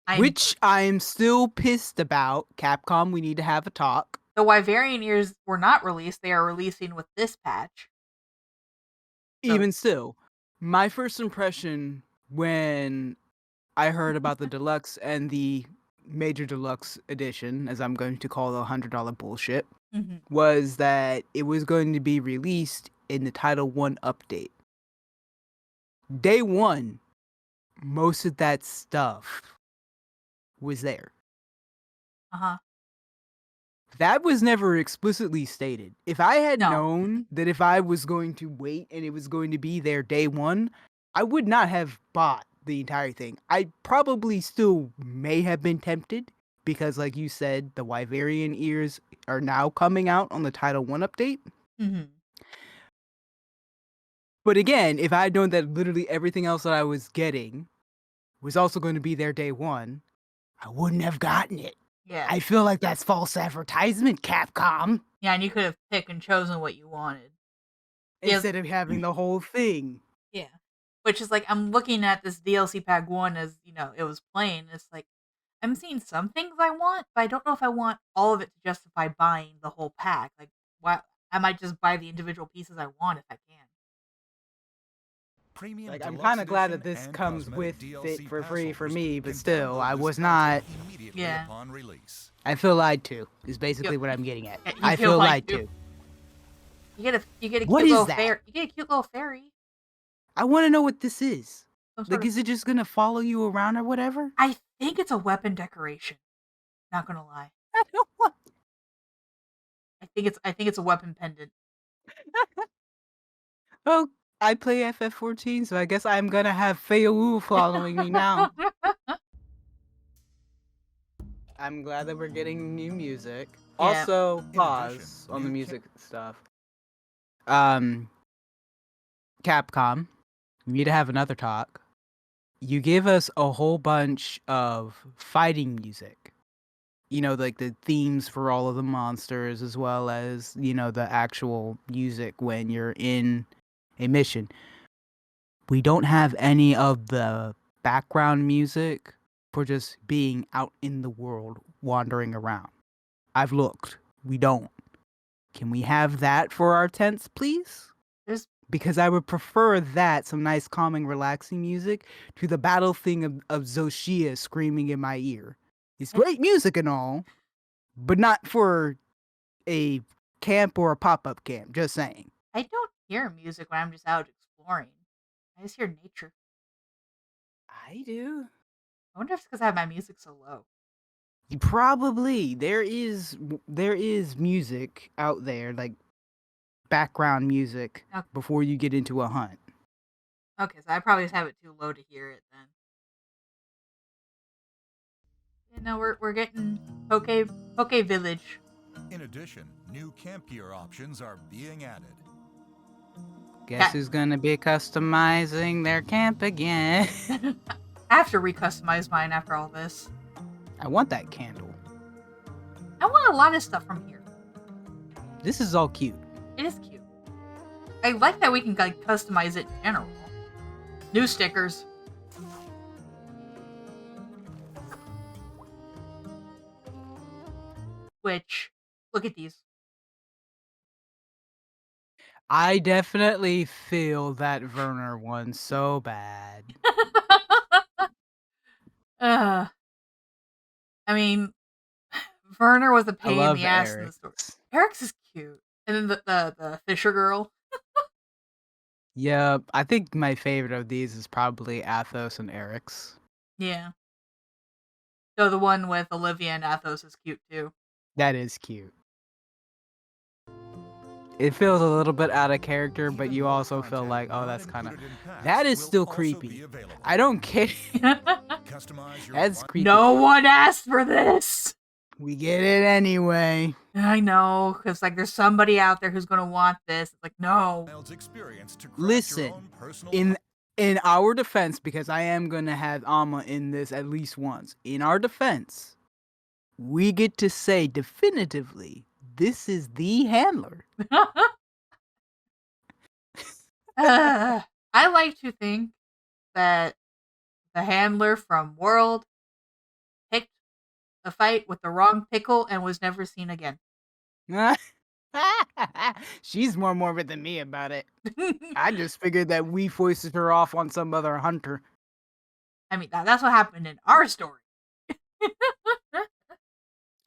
Speaker 1: I'm
Speaker 2: Which I'm still pissed about. Capcom, we need to have a talk.
Speaker 1: the Wyverian ears were not released; they are releasing with this patch. So
Speaker 2: Even still, my first impression when I heard about the deluxe and the major deluxe edition, as I'm going to call the $100 bullshit,
Speaker 1: mhm.
Speaker 2: was that it was going to be released in the Title 1 update. Day 1, most of that stuff was there.
Speaker 1: Uh-huh.
Speaker 2: That was never explicitly stated. If I had
Speaker 1: No.
Speaker 2: known that if I was going to wait and it was going to be there day 1, I would not have bought the entire thing. I probably still may have been tempted because, like you said, the Wyverian ears are now coming out on the Title 1 update.
Speaker 1: Mhm.
Speaker 2: But again, if I had known that literally everything else that I was getting was also going to be there day 1, I wouldn't have gotten it.
Speaker 1: Yeah.
Speaker 2: I feel like that's false advertisement, Capcom.
Speaker 1: Yeah, and you could have picked and chosen what you wanted. Yeah.
Speaker 2: Instead of having the whole thing.
Speaker 1: Yeah. Which is like I'm looking at this DLC pack 1 as, it was plain. It's like I'm seeing some things I want, but I don't know if I want all of it to justify buying the whole pack. Like, why I might just buy the individual pieces I want if I can.
Speaker 4: Premium
Speaker 2: Like, I'm
Speaker 4: Deluxe
Speaker 2: kind of glad that
Speaker 4: Edition
Speaker 2: this
Speaker 4: and
Speaker 2: comes
Speaker 4: cosmetic
Speaker 2: with
Speaker 4: DLC
Speaker 2: it for
Speaker 4: pass
Speaker 2: free for
Speaker 4: holders
Speaker 2: me, but
Speaker 4: can
Speaker 2: still,
Speaker 4: download
Speaker 2: I
Speaker 4: this
Speaker 2: was not.
Speaker 4: content immediately
Speaker 1: Yeah.
Speaker 4: upon release.
Speaker 2: I feel lied to, is basically
Speaker 1: Yep.
Speaker 2: what I'm getting at.
Speaker 1: Yeah, you
Speaker 2: I
Speaker 1: feel
Speaker 2: feel
Speaker 1: lied
Speaker 2: lied
Speaker 1: to.
Speaker 2: to.
Speaker 1: You get a
Speaker 2: What
Speaker 1: cute
Speaker 2: is
Speaker 1: little
Speaker 2: that?
Speaker 1: fairy. You get a cute little fairy.
Speaker 2: I want to know what this is.
Speaker 1: Some sort
Speaker 2: Like,
Speaker 1: of,
Speaker 2: is it just gonna follow you around or whatever?
Speaker 1: I think it's a weapon decoration. Not gonna lie.
Speaker 2: I don't want.
Speaker 1: I think it's a weapon pendant.
Speaker 2: Oh, I play FF14, so I guess I'm gonna have Fei following me now. I'm glad that we're getting new music.
Speaker 1: Yeah.
Speaker 2: Also,
Speaker 4: In
Speaker 2: pause
Speaker 4: addition,
Speaker 2: on the
Speaker 4: new
Speaker 2: music stuff. Capcom, we need to have another talk. You give us a whole bunch of fighting music. Like the themes for all of the monsters, as well as, the actual music when you're in a mission. We don't have any of the background music for just being out in the world, wandering around. I've looked. We don't. Can we have that for our tents, please?
Speaker 1: There's
Speaker 2: Because I would prefer that, some nice, calming, relaxing music, to the battle thing of Zoshia screaming in my ear. It's great music and all, but not for a camp or a pop-up camp, just saying.
Speaker 1: I don't hear music when I'm just out exploring. I just hear nature.
Speaker 2: I do.
Speaker 1: I wonder if it's because I have my music so low.
Speaker 2: Probably. There is music out there, like background music,
Speaker 1: Okay.
Speaker 2: before you get into a hunt.
Speaker 1: Okay, so I probably just have it too low to hear it then. We're getting Poke Village.
Speaker 4: In addition, new camp gear options are being added.
Speaker 2: Guess who's gonna be customizing their camp again?
Speaker 1: I have to recustomize mine after all this.
Speaker 2: I want that candle.
Speaker 1: I want a lot of stuff from here.
Speaker 2: This is all cute.
Speaker 1: It is cute. I like that we can customize it in general. New stickers. Which, look at these.
Speaker 2: I definitely feel that Werner one so bad.
Speaker 1: Uh, I mean, Werner was a
Speaker 2: I
Speaker 1: pain in
Speaker 2: love
Speaker 1: the ass in the story.
Speaker 2: Eric's.
Speaker 1: Eric's is cute. And then the Fisher girl.
Speaker 2: Yep, I think my favorite of these is probably Athos and Eric's.
Speaker 1: Yeah. So the one with Olivia and Athos is cute too.
Speaker 2: That is cute. It feels a little bit out of character, but
Speaker 4: Even
Speaker 2: you
Speaker 4: more
Speaker 2: also feel
Speaker 4: content
Speaker 2: like, oh,
Speaker 4: not
Speaker 2: that's kind of...
Speaker 4: included in packs
Speaker 2: That is
Speaker 4: will
Speaker 2: still
Speaker 4: also
Speaker 2: creepy.
Speaker 4: be available.
Speaker 2: I don't care.
Speaker 4: Customize your
Speaker 2: That's
Speaker 4: li-
Speaker 2: creepy.
Speaker 1: No one asked for this.
Speaker 2: We get it anyway.
Speaker 1: I know, because like there's somebody out there who's gonna want this. It's like, no.
Speaker 4: child's experience to craft
Speaker 2: Listen,
Speaker 4: your own personal
Speaker 2: in our defense, because I am gonna have Alma in this at least once. In our defense, we get to say definitively, this is the handler.
Speaker 1: I like to think that the handler from World picked a fight with the wrong pickle and was never seen again.
Speaker 2: She's more morbid than me about it. I just figured that we foisted her off on some other hunter.
Speaker 1: I mean, that's what happened in our story.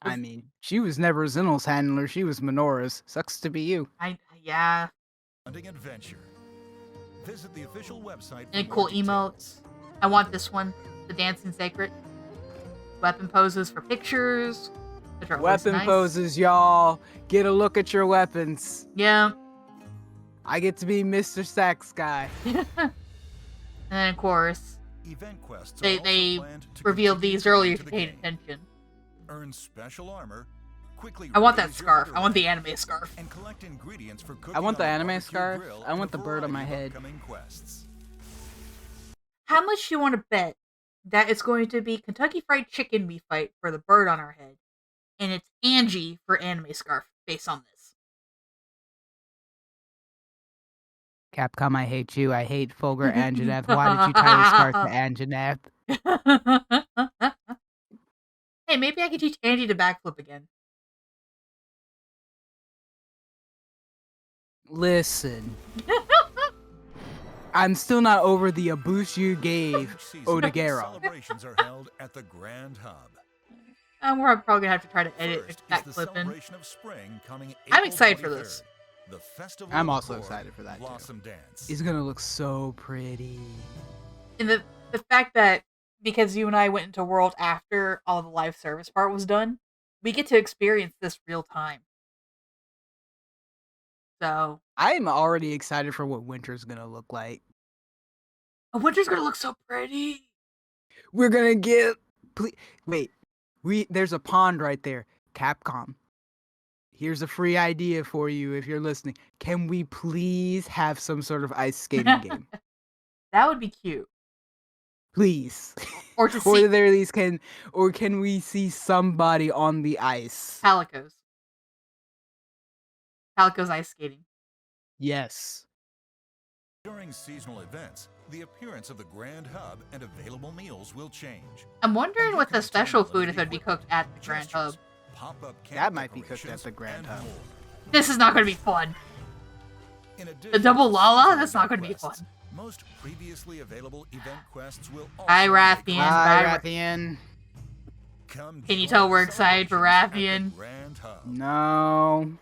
Speaker 2: I mean, she was never Zinnel's handler, she was Minora's. Sucks to be you.
Speaker 1: Yeah.
Speaker 4: hunting adventure. Visit the official website for
Speaker 1: And
Speaker 4: more
Speaker 1: cool
Speaker 4: details.
Speaker 1: emotes. I want this one. The Dancing Sacred. Weapon poses for pictures. Which are always
Speaker 2: Weapon
Speaker 1: nice.
Speaker 2: poses, y'all. Get a look at your weapons.
Speaker 1: Yeah.
Speaker 2: I get to be Mr. Sax guy.
Speaker 1: And then, of course,
Speaker 4: Event quests are
Speaker 1: they
Speaker 4: also planned to
Speaker 1: revealed
Speaker 4: contribute
Speaker 1: these earlier
Speaker 4: to
Speaker 1: if
Speaker 4: the
Speaker 1: you paid
Speaker 4: game.
Speaker 1: attention.
Speaker 4: Earn special armor. Quickly
Speaker 1: I want that
Speaker 4: raise your
Speaker 1: scarf.
Speaker 4: order
Speaker 1: I want the
Speaker 4: rank,
Speaker 1: anime scarf.
Speaker 4: and collect ingredients for cooking
Speaker 2: I want the
Speaker 4: on
Speaker 2: anime
Speaker 4: barbecue
Speaker 2: scarf.
Speaker 4: grill
Speaker 2: I
Speaker 4: in
Speaker 2: want
Speaker 4: a
Speaker 2: the bird on my
Speaker 4: variety of
Speaker 2: head.
Speaker 4: upcoming quests.
Speaker 1: How much do you want to bet that it's going to be Kentucky Fried Chicken we fight for the bird on our head, and it's Angie for anime scarf based on this?
Speaker 2: Capcom, I hate you. I hate Fulgur Anjanath. Why did you tie your scarf to Anjanath?
Speaker 1: Hey, maybe I could teach Angie to backflip again.
Speaker 2: Listen. I'm still not over the boost you gave
Speaker 4: Each season,
Speaker 2: Odagero.
Speaker 4: celebrations are held at the Grand Hub.
Speaker 1: We're probably gonna have to try to edit
Speaker 4: First is
Speaker 1: that
Speaker 4: the
Speaker 1: clip in.
Speaker 4: celebration of spring coming
Speaker 1: I'm
Speaker 4: April
Speaker 1: excited for
Speaker 4: 23rd.
Speaker 1: this.
Speaker 4: The Festival
Speaker 2: I'm
Speaker 4: of
Speaker 2: also
Speaker 4: Corn
Speaker 2: excited for that, too.
Speaker 4: Blossom Dance.
Speaker 2: It's gonna look so pretty.
Speaker 1: And the fact that because you and I went into World after all the live service part was done, we get to experience this real time. So,
Speaker 2: I'm already excited for what winter's gonna look like.
Speaker 1: winter's gonna look so pretty.
Speaker 2: We're gonna get... Wait. There's a pond right there. Capcom. Here's a free idea for you if you're listening. Can we please have some sort of ice skating game?
Speaker 1: That would be cute.
Speaker 2: Please.
Speaker 1: Or to
Speaker 2: Or
Speaker 1: see
Speaker 2: there at least can we see somebody on the ice?
Speaker 1: Calico's ice skating.
Speaker 2: Yes.
Speaker 4: During seasonal events, the appearance of the Grand Hub and available meals will change.
Speaker 1: I'm wondering
Speaker 4: And you
Speaker 1: with
Speaker 4: can
Speaker 1: the special
Speaker 4: obtain
Speaker 1: food if
Speaker 4: limited
Speaker 1: it'd be cooked at the Grand Hub.
Speaker 4: gestures, pop-up camp
Speaker 2: That might be cooked at
Speaker 4: decorations,
Speaker 2: the Grand
Speaker 4: and
Speaker 2: Hub.
Speaker 4: more.
Speaker 1: This is not gonna be fun.
Speaker 4: In addition
Speaker 1: The double
Speaker 4: to
Speaker 1: Lala?
Speaker 4: seasonal
Speaker 1: That's not
Speaker 4: event
Speaker 1: gonna be
Speaker 4: quests,
Speaker 1: fun.
Speaker 4: Most previously available event quests will also
Speaker 1: Hi,
Speaker 4: make
Speaker 1: Rathian.
Speaker 2: Hi,
Speaker 1: Bye,
Speaker 2: Rathian.
Speaker 4: Come
Speaker 1: Can you
Speaker 4: join
Speaker 1: tell
Speaker 4: the
Speaker 1: we're excited for
Speaker 4: celebrations at the
Speaker 1: Rathian?
Speaker 4: Grand Hub.
Speaker 2: No.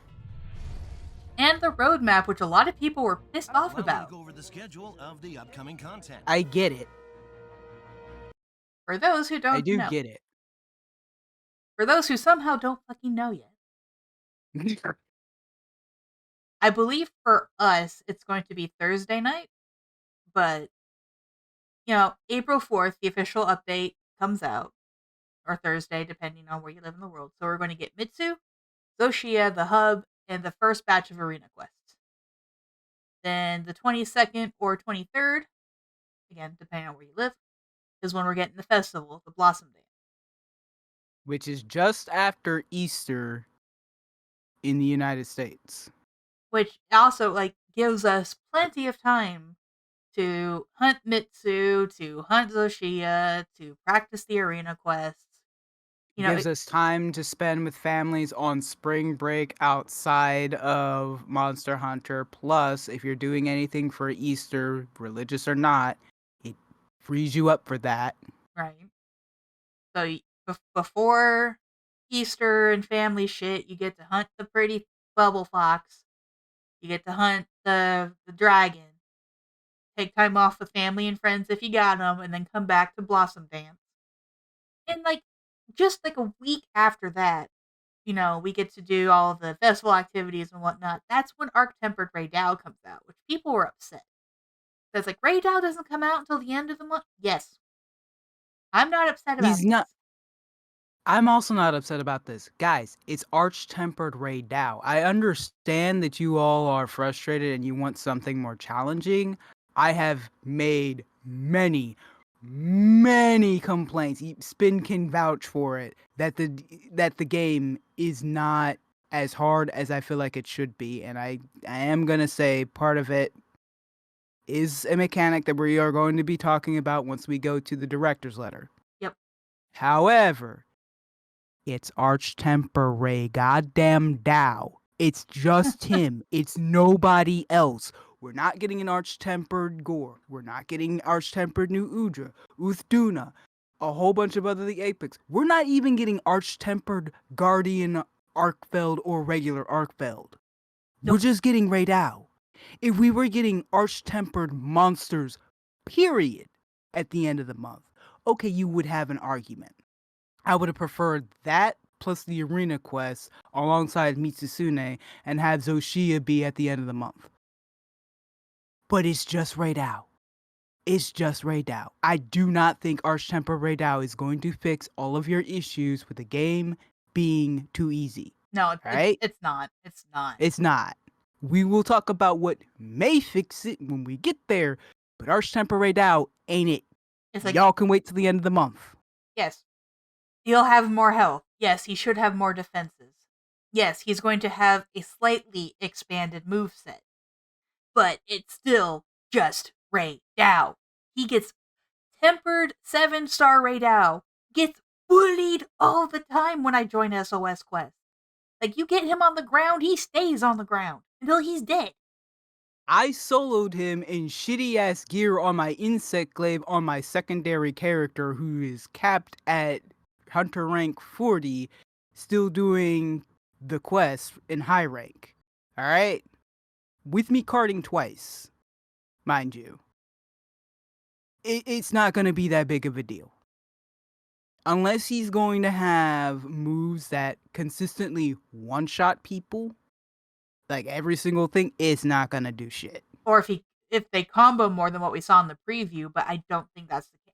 Speaker 1: And the roadmap, which a lot of people were pissed off
Speaker 3: Allow me
Speaker 1: about.
Speaker 3: to go over the schedule of the upcoming content.
Speaker 2: I get it.
Speaker 1: For those who don't
Speaker 2: I do
Speaker 1: know.
Speaker 2: get it.
Speaker 1: For those who somehow don't fucking know yet. I believe for us, it's going to be Thursday night. But, April 4th, the official update comes out. Or Thursday, depending on where you live in the world. So we're going to get Mitsu, Zoshia, the hub, and the first batch of arena quests. Then the 22nd or 23rd, again, depending on where you live, is when we're getting the festival, the Blossom Dance.
Speaker 2: Which is just after Easter in the United States.
Speaker 1: Which also, gives us plenty of time to hunt Mitsu, to hunt Zoshia, to practice the arena quests.
Speaker 2: Gives us time to spend with families on spring break outside of Monster Hunter. Plus, if you're doing anything for Easter, religious or not, it frees you up for that.
Speaker 1: Right. So before Easter and family shit, you get to hunt the pretty bubble fox. You get to hunt the dragon. Take time off with family and friends if you got them, and then come back to Blossom Dance. And like, just like a week after that, we get to do all of the festival activities and whatnot. That's when Arc Tempered Ray Dow comes out, which people were upset. That's like, Ray Dow doesn't come out until the end of the month. Yes, I'm not upset about
Speaker 2: He's
Speaker 1: this.
Speaker 2: not. I'm also not upset about this. Guys, it's Arch-Tempered Ray Dow. I understand that you all are frustrated and you want something more challenging. I have made many complaints. Spin can vouch for it that the game is not as hard as I feel like it should be, and I am going to say part of it is a mechanic that we are going to be talking about once we go to the director's letter.
Speaker 1: Yep.
Speaker 2: However, it's Arch-Temper Ray goddamn Dow. It's just him. It's nobody else. We're not getting an Arch-Tempered Gore. We're not getting Arch-Tempered New Udra, Uthduna, a whole bunch of other the Apex. We're not even getting Arch-Tempered Guardian Arkfeld or regular Arkfeld. We're just getting Ray Dow. If we were getting Arch-Tempered monsters, period, at the end of the month, okay, you would have an argument. I would have preferred that plus the arena quest alongside Mitsusune and have Zoshia be at the end of the month. But it's just Ray Dow. It's just Ray Dow. I do not think Arch-Temper Ray Dow is going to fix all of your issues with the game being too easy.
Speaker 1: No,
Speaker 2: right?
Speaker 1: It's not. It's not.
Speaker 2: It's not. We will talk about what may fix it when we get there, but Arch-Temper Ray Dow ain't it.
Speaker 1: It's like,
Speaker 2: y'all can wait till the end of the month.
Speaker 1: Yes. He'll have more health. Yes, he should have more defenses. Yes, he's going to have a slightly expanded moveset. But it's still just Ray Dow. He gets tempered 7-star Ray Dow. Gets bullied all the time when I join SOS Quest. Like, you get him on the ground, he stays on the ground until he's dead.
Speaker 2: I soloed him in shitty ass gear on my insect glaive on my secondary character who is capped at Hunter rank 40, still doing the quest in high rank. Alright? With me carding twice, mind you. It's not going to be that big of a deal. Unless he's going to have moves that consistently one-shot people, like every single thing, it's not going to do shit.
Speaker 1: Or if they combo more than what we saw in the preview, but I don't think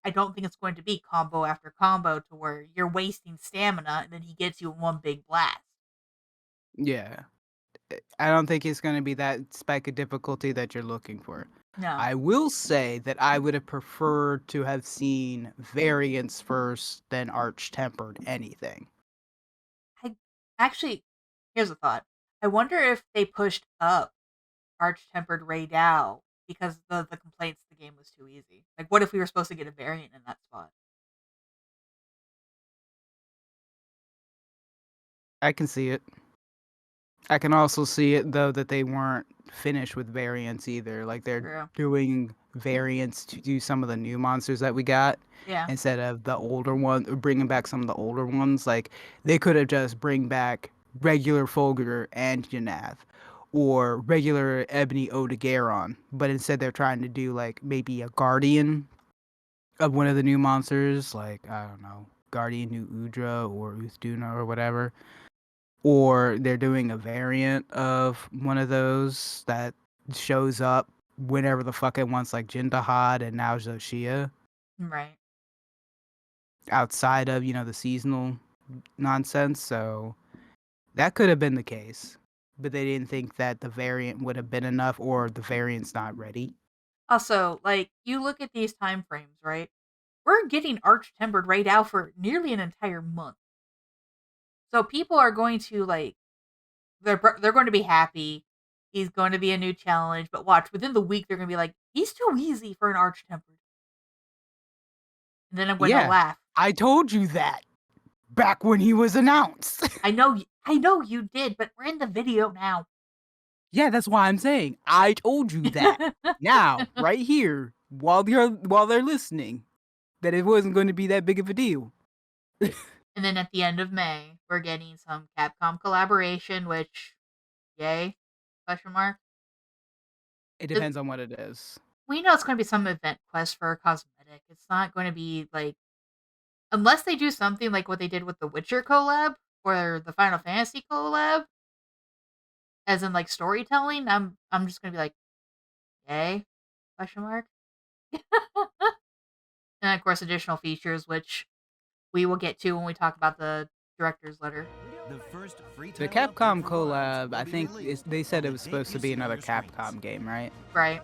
Speaker 1: I don't think it's going to be combo after combo to where you're wasting stamina and then he gets you in one big blast.
Speaker 2: Yeah. I don't think it's going to be that spike of difficulty that you're looking for.
Speaker 1: No.
Speaker 2: I will say that I would have preferred to have seen variants first than Arch-Tempered anything.
Speaker 1: Actually, here's a thought. I wonder if they pushed up Arch-Tempered Ray Dow because the complaints the game was too easy. Like, what if we were supposed to get a variant in that spot?
Speaker 2: I can see it. I can also see it, though, that they weren't finished with variants either. Like, they're
Speaker 1: True.
Speaker 2: doing variants to do some of the new monsters that we got.
Speaker 1: Yeah.
Speaker 2: Instead of the older ones, bringing back some of the older ones. Like, they could have just bring back regular Fulgur and Janath. Or regular Ebony Odegaron. But instead they're trying to do, like, maybe a Guardian of one of the new monsters. Like, I don't know, Guardian New Udra or Uthduna or whatever. Or they're doing a variant of one of those that shows up whenever the fuck it wants, like Jindahad and now Zoshia.
Speaker 1: Right.
Speaker 2: Outside of, the seasonal nonsense. So that could have been the case. But they didn't think that the variant would have been enough or the variant's not ready.
Speaker 1: Also, like, you look at these time frames, right? We're getting Arch-Tempered Ray Dow for nearly an entire month. So people are going to, like, they're going to be happy. He's going to be a new challenge. But watch, within the week, they're going to be like, he's too easy for an Arch-Tempered. And then I'm going to laugh.
Speaker 2: I told you that back when he was announced.
Speaker 1: I know you did, but we're in the video now.
Speaker 2: Yeah, that's why I'm saying I told you that. Now, right here, while they're listening, that it wasn't going to be that big of a deal.
Speaker 1: And then at the end of May, we're getting some Capcom collaboration, which, yay? Question mark.
Speaker 2: It depends on what it is.
Speaker 1: We know it's going to be some event quest for a cosmetic. It's not going to be like, unless they do something like what they did with the Witcher collab or the Final Fantasy collab, as in like storytelling. I'm just going to be like, yay? Question mark. And of course, additional features, which we will get to when we talk about the director's letter.
Speaker 3: The first free
Speaker 2: The
Speaker 3: title update
Speaker 2: Capcom
Speaker 3: for mods
Speaker 2: collab,
Speaker 3: will
Speaker 2: I
Speaker 3: be
Speaker 2: think
Speaker 3: released
Speaker 2: they said
Speaker 3: on
Speaker 2: it
Speaker 3: the
Speaker 2: was
Speaker 3: date
Speaker 2: supposed to
Speaker 3: you
Speaker 2: be
Speaker 3: see
Speaker 2: another
Speaker 3: on your
Speaker 2: Capcom
Speaker 3: screens.
Speaker 2: game, right?
Speaker 1: Right.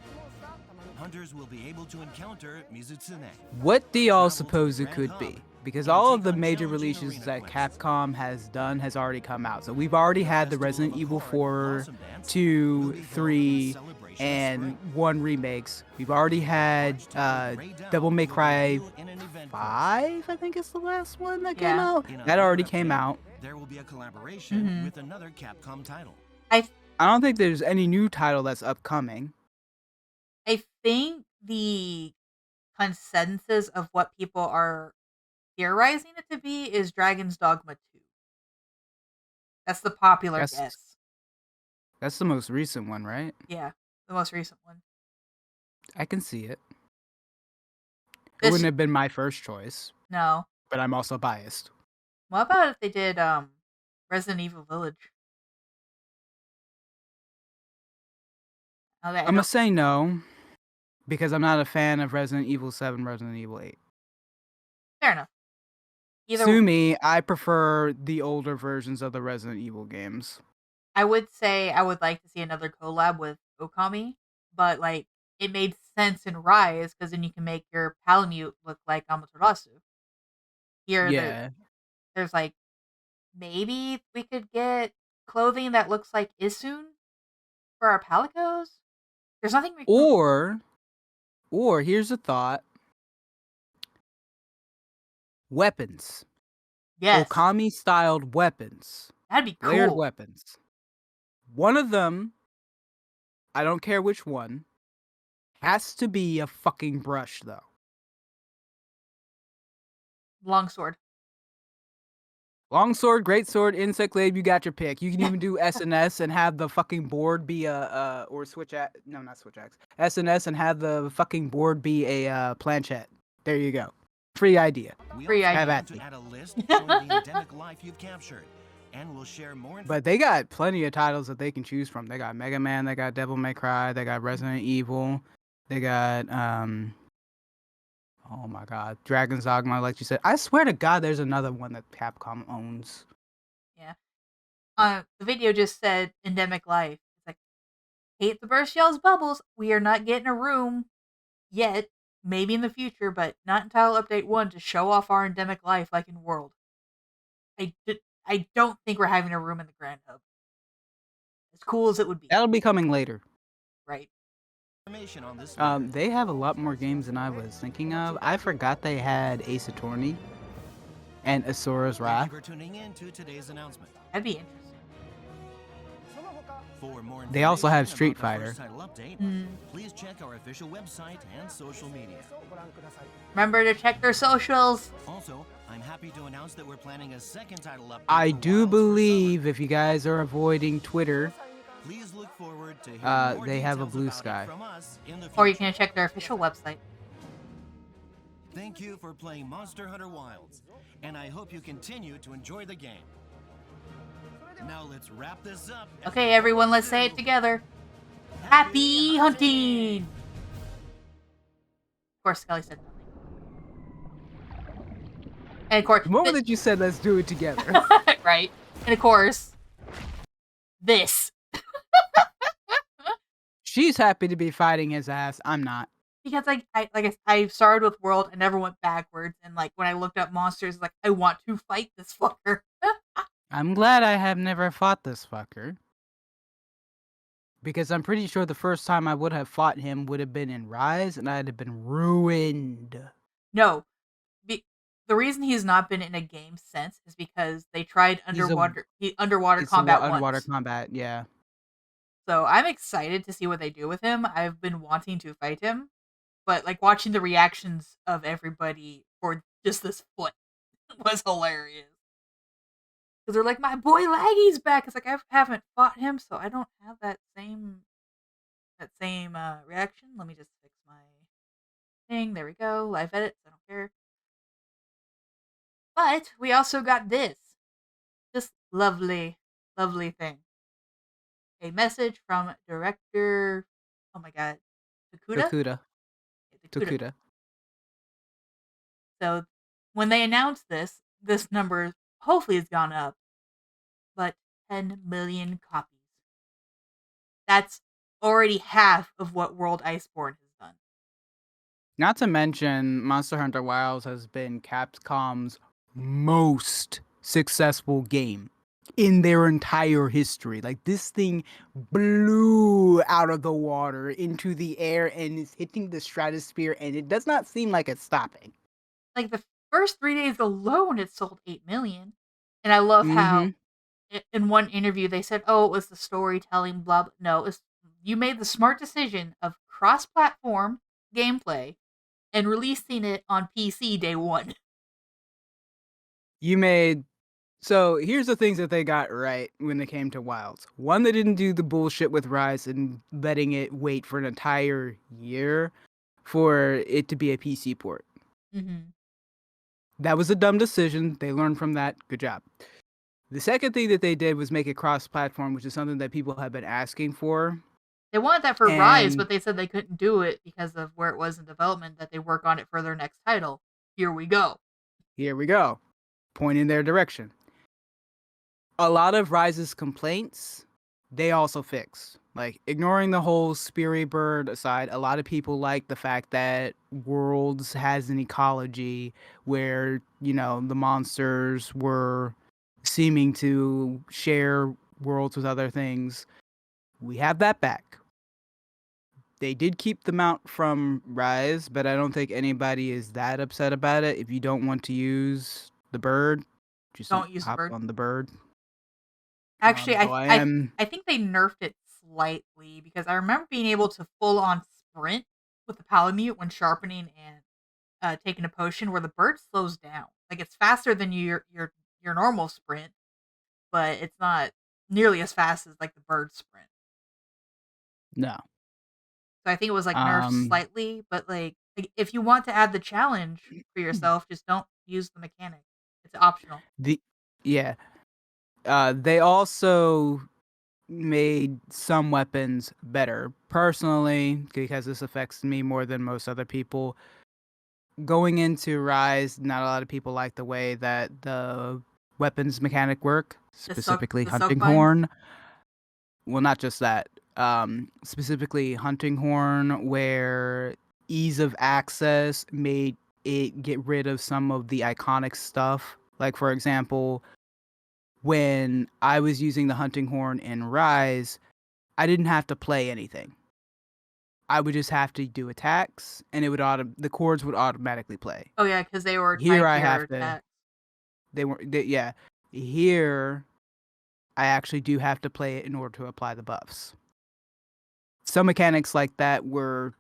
Speaker 3: Hunters will be able to encounter Mizutsune.
Speaker 2: What do y'all
Speaker 3: Travel to
Speaker 2: suppose
Speaker 3: the
Speaker 2: it
Speaker 3: Grand
Speaker 2: could be?
Speaker 3: Hub
Speaker 2: Because
Speaker 3: and
Speaker 2: all
Speaker 3: take
Speaker 2: of the
Speaker 3: on
Speaker 2: major
Speaker 3: challenging
Speaker 2: releases
Speaker 3: arena
Speaker 2: that
Speaker 3: quests.
Speaker 2: Capcom has done has already come out. So we've already had the
Speaker 3: Festival
Speaker 2: Resident
Speaker 3: of
Speaker 2: Evil
Speaker 3: Accord
Speaker 2: 4,
Speaker 3: Blossom Dance will
Speaker 2: 2,
Speaker 3: be held in
Speaker 2: 3,
Speaker 3: celebration of
Speaker 2: and
Speaker 3: spring.
Speaker 2: 1 remakes. We've already had
Speaker 3: Arch Tiger Grey Down
Speaker 2: Devil May
Speaker 3: will
Speaker 2: Cry
Speaker 3: debut in an event quest.
Speaker 2: 5, I think is the last one that came
Speaker 1: Yeah.
Speaker 2: out.
Speaker 3: In a
Speaker 2: That
Speaker 3: later
Speaker 2: already came
Speaker 3: update,
Speaker 2: out.
Speaker 3: There will be a collaboration
Speaker 1: Mhm.
Speaker 3: with another Capcom title.
Speaker 1: I
Speaker 2: I don't think there's any new title that's upcoming.
Speaker 1: I think the consensus of what people are theorizing it to be is Dragon's Dogma 2. That's the popular
Speaker 2: That's
Speaker 1: guess.
Speaker 2: that's the most recent one, right?
Speaker 1: Yeah, the most recent one.
Speaker 2: I can see it. It
Speaker 1: This
Speaker 2: wouldn't have been my first choice,
Speaker 1: no.
Speaker 2: but I'm also biased.
Speaker 1: What about if they did Resident Evil Village? Okay, I
Speaker 2: I'm gonna
Speaker 1: don't.
Speaker 2: say no because I'm not a fan of Resident Evil 7, Resident Evil 8.
Speaker 1: Fair enough. Either
Speaker 2: Sue me, I prefer the older versions of the Resident Evil games.
Speaker 1: I would say I would like to see another collab with Okami, but like it made sense in Rise because then you can make your Palamute look like Amaterasu. Here,
Speaker 2: Yeah.
Speaker 1: there's like maybe we could get clothing that looks like Isun for our Palicos. There's nothing we can.
Speaker 2: Or here's a thought. Weapons.
Speaker 1: Yes,
Speaker 2: Okami styled weapons.
Speaker 1: that'd be
Speaker 2: Layered
Speaker 1: cool.
Speaker 2: weapons. One of them, I don't care which one, has to be a fucking brush though.
Speaker 1: Longsword.
Speaker 2: Longsword, greatsword, insect glaive, you got your pick. You can even do SNS and have the fucking board be or switch axe. No, not switch axe. SNS and have the fucking board be a planchette. There you go. Free idea.
Speaker 3: We
Speaker 1: Free
Speaker 3: also
Speaker 1: idea.
Speaker 3: want to add a list showing the endemic life you've captured, and we'll share more information.
Speaker 2: But they got plenty of titles that they can choose from. They got Mega Man, they got Devil May Cry, they got Resident Evil, they got oh my god, Dragon's Dogma, like you said. I swear to God, there's another one that Capcom owns.
Speaker 1: Yeah. The video just said endemic life. It's like hate the burst yells bubbles. We are not getting a room yet. Maybe in the future, but not until update 1 to show off our endemic life like in World. I don't think we're having a room in the Grand Hub. As cool as it would be,
Speaker 2: That'll be coming later.
Speaker 1: right?
Speaker 3: Information on this
Speaker 2: They have a lot more games than I was thinking of. I forgot they had Ace Attorney and Asura's
Speaker 3: Thank
Speaker 2: Wrath.
Speaker 3: you for tuning in to today's announcement.
Speaker 1: That'd be interesting.
Speaker 3: For more
Speaker 2: They also have
Speaker 3: information
Speaker 2: Street
Speaker 3: about the
Speaker 2: Fighter.
Speaker 3: first title update,
Speaker 1: Mm.
Speaker 3: please check our official website and social media.
Speaker 1: Remember to check their socials.
Speaker 3: Also, I'm happy to announce that we're planning a second title update.
Speaker 2: I
Speaker 3: for
Speaker 2: do
Speaker 3: Wilds for
Speaker 2: believe
Speaker 3: summer.
Speaker 2: if you guys are avoiding Twitter,
Speaker 3: Please look forward to hearing more
Speaker 2: they have a
Speaker 3: details
Speaker 2: Blue
Speaker 3: about it
Speaker 2: Sky.
Speaker 3: from us in the
Speaker 1: Or you
Speaker 3: future.
Speaker 1: can check their official website.
Speaker 3: Thank you for playing Monster Hunter Wilds, and I hope you continue to enjoy the game. Now let's wrap this up. as
Speaker 1: Okay,
Speaker 3: we
Speaker 1: everyone, let's
Speaker 3: go
Speaker 1: say it
Speaker 3: to
Speaker 1: together. Happy hunting! Of course, Skelly said nothing. And of course,
Speaker 2: the moment that you said let's do it together,
Speaker 1: right? And of course, this.
Speaker 2: she's happy to be fighting his ass. I'm not.
Speaker 1: Because I started with World and never went backwards, and like when I looked up monsters, like I want to fight this fucker.
Speaker 2: I'm glad I have never fought this fucker. Because I'm pretty sure the first time I would have fought him would have been in Rise, and I'd have been ruined.
Speaker 1: No, the reason he's not been in a game since is because they tried underwater
Speaker 2: It's
Speaker 1: combat
Speaker 2: underwater
Speaker 1: once.
Speaker 2: combat, yeah.
Speaker 1: So I'm excited to see what they do with him. I've been wanting to fight him, but like watching the reactions of everybody for just this foot. was hilarious. Because they're like, my boy Laggy's back. It's like, I haven't fought him, so I don't have that same reaction. Let me just fix my thing. There we go. Live edits. I don't care. But we also got this lovely, lovely thing. A message from director. Oh my god, Takuda.
Speaker 2: Tokuda.
Speaker 1: Takuda.
Speaker 2: Tokuda.
Speaker 1: So when they announced this number hopefully has gone up, but 10 million copies. That's already half of what World Iceborne has done.
Speaker 2: Not to mention, Monster Hunter Wilds has been Capcom's most successful game in their entire history. Like, this thing blew out of the water into the air and is hitting the stratosphere, and it does not seem like it's stopping.
Speaker 1: Like the first 3 days alone, it sold 8 million. And I love how in one interview they said, "Oh, it was the storytelling, blah blah." No, it was, you made the smart decision of cross-platform gameplay and releasing it on PC day one.
Speaker 2: You made. So here's the things that they got right when it came to Wilds. One, they didn't do the bullshit with Rise and letting it wait for an entire year for it to be a PC port.
Speaker 1: Mm-hmm.
Speaker 2: That was a dumb decision. They learned from that. Good job. The second thing that they did was make it cross-platform, which is something that people have been asking for.
Speaker 1: They wanted that for Rise,
Speaker 2: And
Speaker 1: but they said they couldn't do it because of where it was in development, that they work on it for their next title. Here we go.
Speaker 2: here we go. Point in their direction. A lot of Rise's complaints, they also fix. Like, ignoring the whole Speary Bird aside, a lot of people like the fact that Worlds has an ecology where, the monsters were seeming to share worlds with other things. We have that back. They did keep the mount from Rise, but I don't think anybody is that upset about it. If you don't want to use the bird, just
Speaker 1: Don't use the
Speaker 2: hop
Speaker 1: bird.
Speaker 2: on the bird.
Speaker 1: Actually,
Speaker 2: Though I am.
Speaker 1: I think they nerfed it slightly because I remember being able to full on sprint with the Palamute when sharpening and taking a potion, where the bird slows down. Like, it's faster than your normal sprint, but it's not nearly as fast as like the bird sprint.
Speaker 2: No.
Speaker 1: So I think it was like nerfed
Speaker 2: Um,
Speaker 1: slightly, but like if you want to add the challenge for yourself, just don't use the mechanic. It's optional.
Speaker 2: the yeah. They also made some weapons better. Personally, because this affects me more than most other people. Going into Rise, not a lot of people like the way that the weapons mechanic work, specifically
Speaker 1: The soak
Speaker 2: hunting
Speaker 1: vines.
Speaker 2: horn. Well, not just that. Specifically hunting horn, where ease of access made it get rid of some of the iconic stuff. Like, for example, when I was using the hunting horn in Rise, I didn't have to play anything. I would just have to do attacks, and the chords would automatically play.
Speaker 1: Oh yeah, because they were
Speaker 2: Here
Speaker 1: tied
Speaker 2: I
Speaker 1: to your
Speaker 2: have to.
Speaker 1: attacks.
Speaker 2: Yeah. Here I actually do have to play it in order to apply the buffs. Some mechanics like that were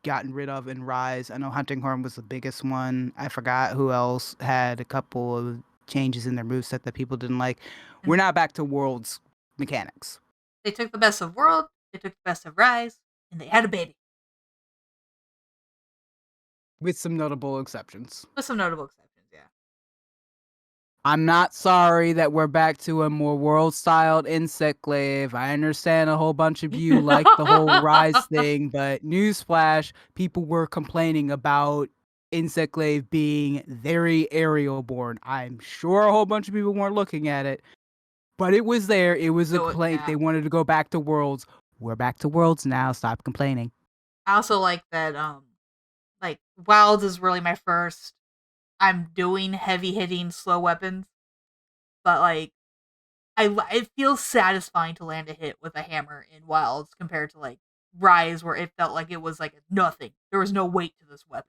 Speaker 2: gotten rid of in Rise. I know Hunting Horn was the biggest one. I forgot who else had a couple of changes in their moveset that people didn't like. We're
Speaker 1: And
Speaker 2: not back to Worlds mechanics.
Speaker 1: they took the best of World, they took the best of Rise, and they had a baby.
Speaker 2: With some notable exceptions.
Speaker 1: With some notable exceptions, yeah.
Speaker 2: I'm not sorry that we're back to a more world-styled Insectglaive. I understand a whole bunch of you like the whole Rise thing, but newsflash, people were complaining about Insectglaive being very aerial-born. I'm sure a whole bunch of people weren't looking at it, but it was there. It was a complaint.
Speaker 1: Yeah.
Speaker 2: They wanted to go back to Worlds. We're back to Worlds now. Stop complaining.
Speaker 1: I also like that like Wilds is really my first I'm doing heavy hitting slow weapons, but like it feels satisfying to land a hit with a hammer in Wilds compared to like Rise, where it felt like it was like nothing. There was no weight to this weapon.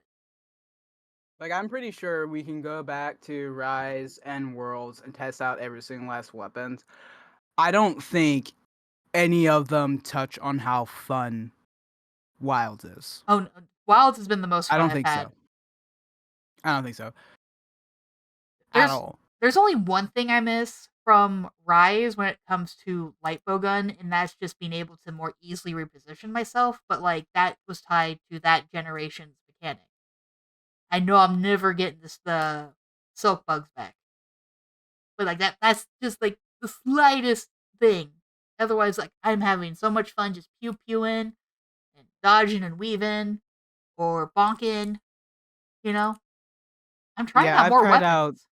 Speaker 2: Like, I'm pretty sure we can go back to Rise and Worlds and test out every single last weapons. I don't think any of them touch on how fun Wilds is.
Speaker 1: Oh, Wilds has been the most
Speaker 2: I
Speaker 1: fun
Speaker 2: don't
Speaker 1: I've
Speaker 2: think
Speaker 1: had.
Speaker 2: so. I don't think so. at
Speaker 1: There's
Speaker 2: all.
Speaker 1: there's only one thing I miss from Rise when it comes to light bow gun, and that's just being able to more easily reposition myself. But like that was tied to that generation's mechanic. I know I'm never getting the silk bugs back, but like that's just like the slightest thing. Otherwise, like I'm having so much fun just pew pewing and dodging and weaving or bonking. You know, I'm trying
Speaker 2: Yeah,
Speaker 1: out more weapons.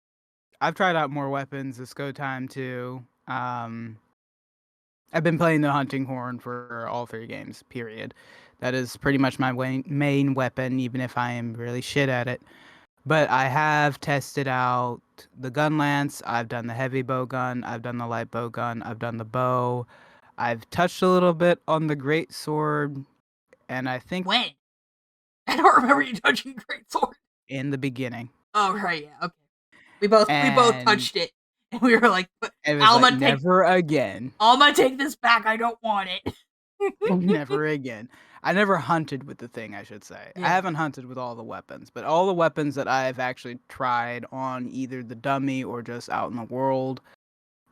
Speaker 2: I've tried out more weapons this go time too. I've been playing the hunting horn for all 3 games, period. That is pretty much my main weapon, even if I am really shit at it. But I have tested out the gun lance, I've done the heavy bow gun, I've done the light bow gun, I've done the bow. I've touched a little bit on the great sword, and I think
Speaker 1: When? I don't remember you touching great sword.
Speaker 2: in the beginning.
Speaker 1: Oh right, yeah, okay. We both
Speaker 2: And
Speaker 1: touched it, and we were like,
Speaker 2: it was like,
Speaker 1: "Alma, take
Speaker 2: never again.
Speaker 1: Alma, take this back. I don't want it."
Speaker 2: Never again. I never hunted with the thing, I should say. I
Speaker 1: Yeah,
Speaker 2: haven't hunted with all the weapons, but all the weapons that I've actually tried on either the dummy or just out in the world,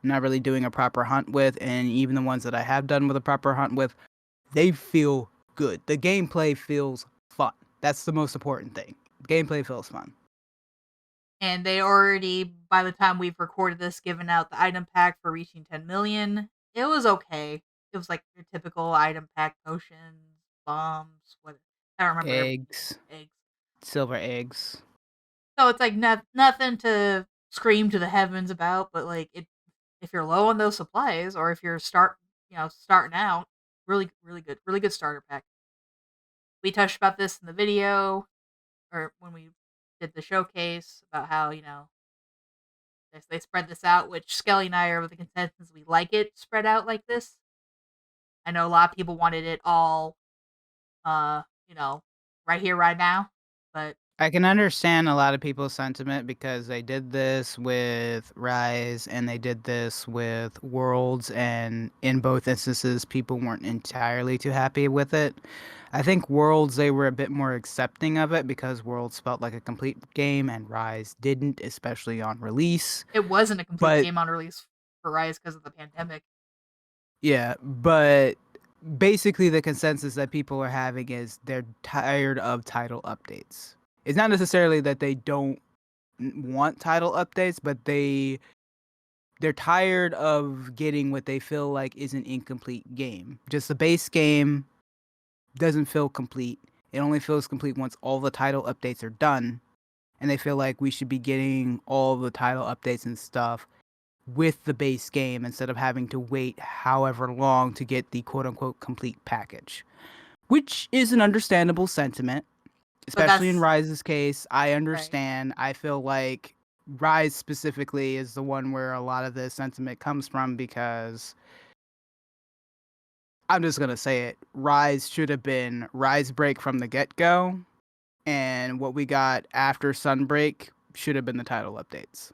Speaker 2: not really doing a proper hunt with, and even the ones that I have done with a proper hunt with, they feel good. The gameplay feels fun. That's the most important thing. Gameplay feels fun.
Speaker 1: and they already, by the time we've recorded this, given out the item pack for reaching 10 million. It was okay. It was like your typical item pack: potions, bombs, what I don't remember everything.
Speaker 2: Eggs,
Speaker 1: Eggs.
Speaker 2: silver eggs.
Speaker 1: So it's like nothing to scream to the heavens about, but like if you're low on those supplies or if you're starting out, really good starter pack. We touched about this in the video or when we did the showcase about how, they spread this out, which Skelly and I are of the consensus we like it spread out like this. I know a lot of people wanted it all uh, you know, right here, right now. But
Speaker 2: I can understand a lot of people's sentiment because they did this with Rise and they did this with Worlds, and in both instances, people weren't entirely too happy with it. I think Worlds, they were a bit more accepting of it because Worlds felt like a complete game and Rise didn't, especially on release.
Speaker 1: it wasn't a complete
Speaker 2: But
Speaker 1: game on release for Rise because of the pandemic.
Speaker 2: yeah, but basically the consensus that people are having is they're tired of title updates. It's not necessarily that they don't want title updates, but they're tired of getting what they feel like is an incomplete game. Just the base game doesn't feel complete. It only feels complete once all the title updates are done, and they feel like we should be getting all the title updates and stuff with the base game instead of having to wait however long to get the quote unquote complete package. Which is an understandable sentiment,
Speaker 1: But
Speaker 2: especially in
Speaker 1: that's
Speaker 2: Rise's case. I
Speaker 1: right.
Speaker 2: understand. I feel like Rise specifically is the one where a lot of this sentiment comes from because I'm just gonna say it. Rise should have been Rise Break from the get go, and what we got after Sunbreak should have been the title updates.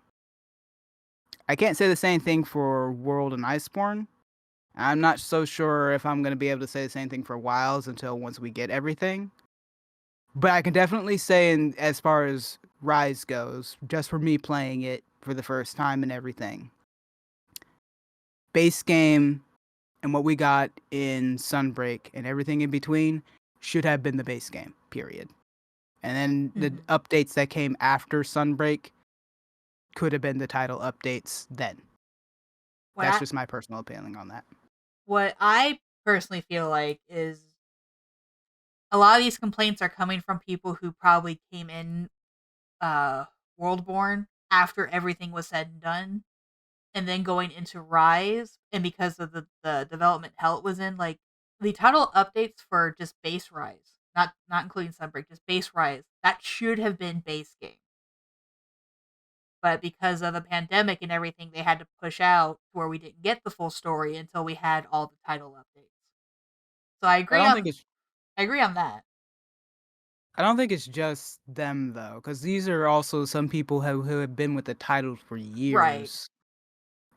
Speaker 2: I can't say the same thing for World and Iceborne. I'm not so sure if I'm gonna be able to say the same thing for Wilds until once we get everything. But I can definitely say, in as far as Rise goes, just for me playing it for the first time and everything, base game and what we got in Sunbreak and everything in between should have been the base game, period. And then the
Speaker 1: Mhm.
Speaker 2: updates that came after Sunbreak could have been the title updates then.
Speaker 1: What
Speaker 2: That's
Speaker 1: I
Speaker 2: just my personal opinion on that.
Speaker 1: what I personally feel like is a lot of these complaints are coming from people who probably came in Worldborn after everything was said and done, and then going into Rise, and because of the development hell it was in, like the title updates for just base Rise, not including Sunbreak, just base Rise, that should have been base game. But because of the pandemic and everything, they had to push out where we didn't get the full story until we had all the title updates. So
Speaker 2: I don't think it's
Speaker 1: I agree on that.
Speaker 2: I don't think it's just them though, because these are also some people who have been with the title for
Speaker 1: Right.
Speaker 2: years,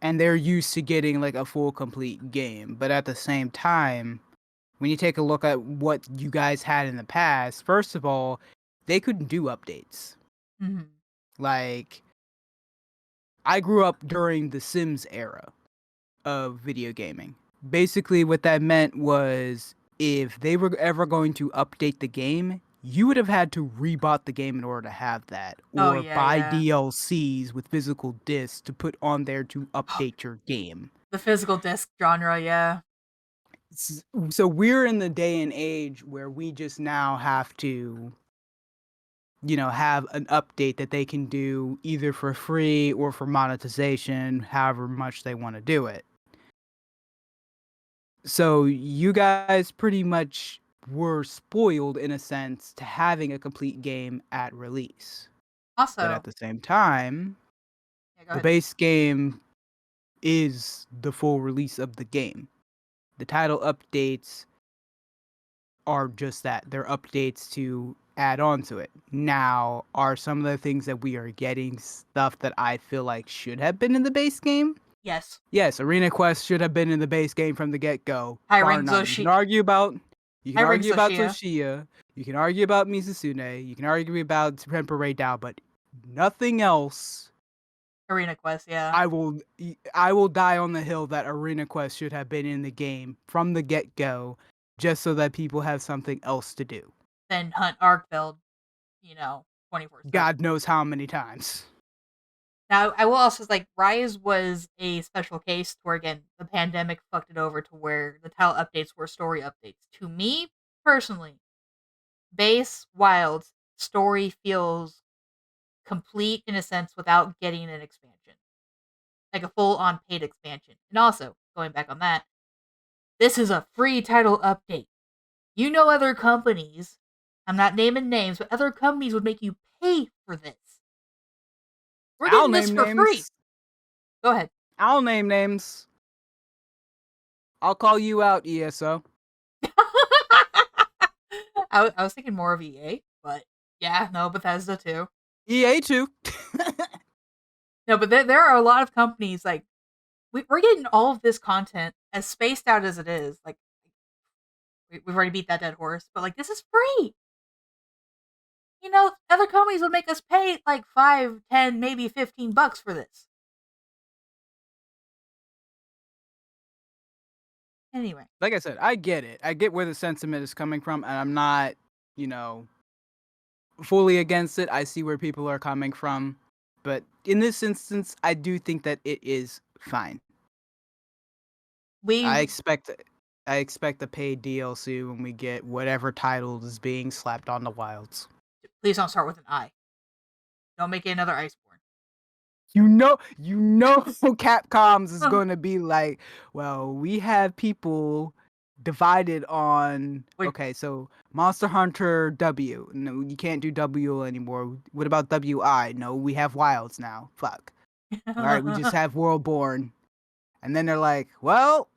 Speaker 2: and they're used to getting like a full complete game. But at the same time, when you take a look at what you guys had in the past, first of all, they couldn't do updates.
Speaker 1: Mhm.
Speaker 2: Like I grew up during the Sims era of video gaming. Basically, what that meant was if they were ever going to update the game, you would have had to rebot the game in order to have that,
Speaker 1: Oh
Speaker 2: or
Speaker 1: yeah,
Speaker 2: buy
Speaker 1: yeah.
Speaker 2: DLCs with physical discs to put on there to update your game.
Speaker 1: The physical disc genre, yeah.
Speaker 2: So we're in the day and age where we just now have to, have an update that they can do either for free or for monetization, however much they want to do it. So you guys pretty much were spoiled in a sense to having a complete game at release. But
Speaker 1: Also,
Speaker 2: at the same time,
Speaker 1: yeah, go
Speaker 2: the
Speaker 1: ahead.
Speaker 2: base game is the full release of the game. The title updates are just that. They're updates to add on to it. Now, are some of the things that we are getting stuff that I feel like should have been in the base game?
Speaker 1: Yes.
Speaker 2: Yes, Arena Quest should have been in the base game from the get-go,
Speaker 1: High
Speaker 2: bar
Speaker 1: rank
Speaker 2: none. You can
Speaker 1: Zoshi.
Speaker 2: argue about
Speaker 1: High rank Zoshia.
Speaker 2: Zoshia, you can argue about Mizusune, you can argue about Temporary Dao, but nothing else.
Speaker 1: Arena Quest, yeah.
Speaker 2: I will die on the hill that Arena Quest should have been in the game from the get-go, just so that people have something else to do.
Speaker 1: Then Hunt Arkfeld, 24/7.
Speaker 2: God knows how many times.
Speaker 1: Now, I will also say, Rise was a special case where, again, the pandemic fucked it over to where the title updates were story updates. To me, personally, base Wilds story feels complete in a sense without getting an expansion. Like a full-on paid expansion. And also, going back on that, this is a free title update. Other companies, I'm not naming names, but other companies would make you pay for this. We're
Speaker 2: I'll
Speaker 1: getting this
Speaker 2: name
Speaker 1: for free.
Speaker 2: names.
Speaker 1: Go ahead.
Speaker 2: I'll name names. I'll call you out, ESO.
Speaker 1: I was thinking more of EA, but yeah, no, Bethesda too.
Speaker 2: EA too.
Speaker 1: No, but there are a lot of companies like we're getting all of this content as spaced out as it is. Like we've already beat that dead horse, but like this is free. Other companies would make us pay like 5, 10, maybe $15 for this. Anyway,
Speaker 2: Like I said, I get it. I get where the sentiment is coming from, and I'm not, fully against it. I see where people are coming from. But in this instance, I do think that it is fine.
Speaker 1: we
Speaker 2: I expect a paid DLC when we get whatever title is being slapped on the Wilds.
Speaker 1: please don't start with an I. Don't make it another Iceborne.
Speaker 2: You know Capcom's is going to be like, well, we have people divided on
Speaker 1: Wait.
Speaker 2: okay, so Monster Hunter W. No, you can't do W anymore. What about WI? No, we have Wilds now. Fuck. All right, we just have Worldborn. And then they're like, well,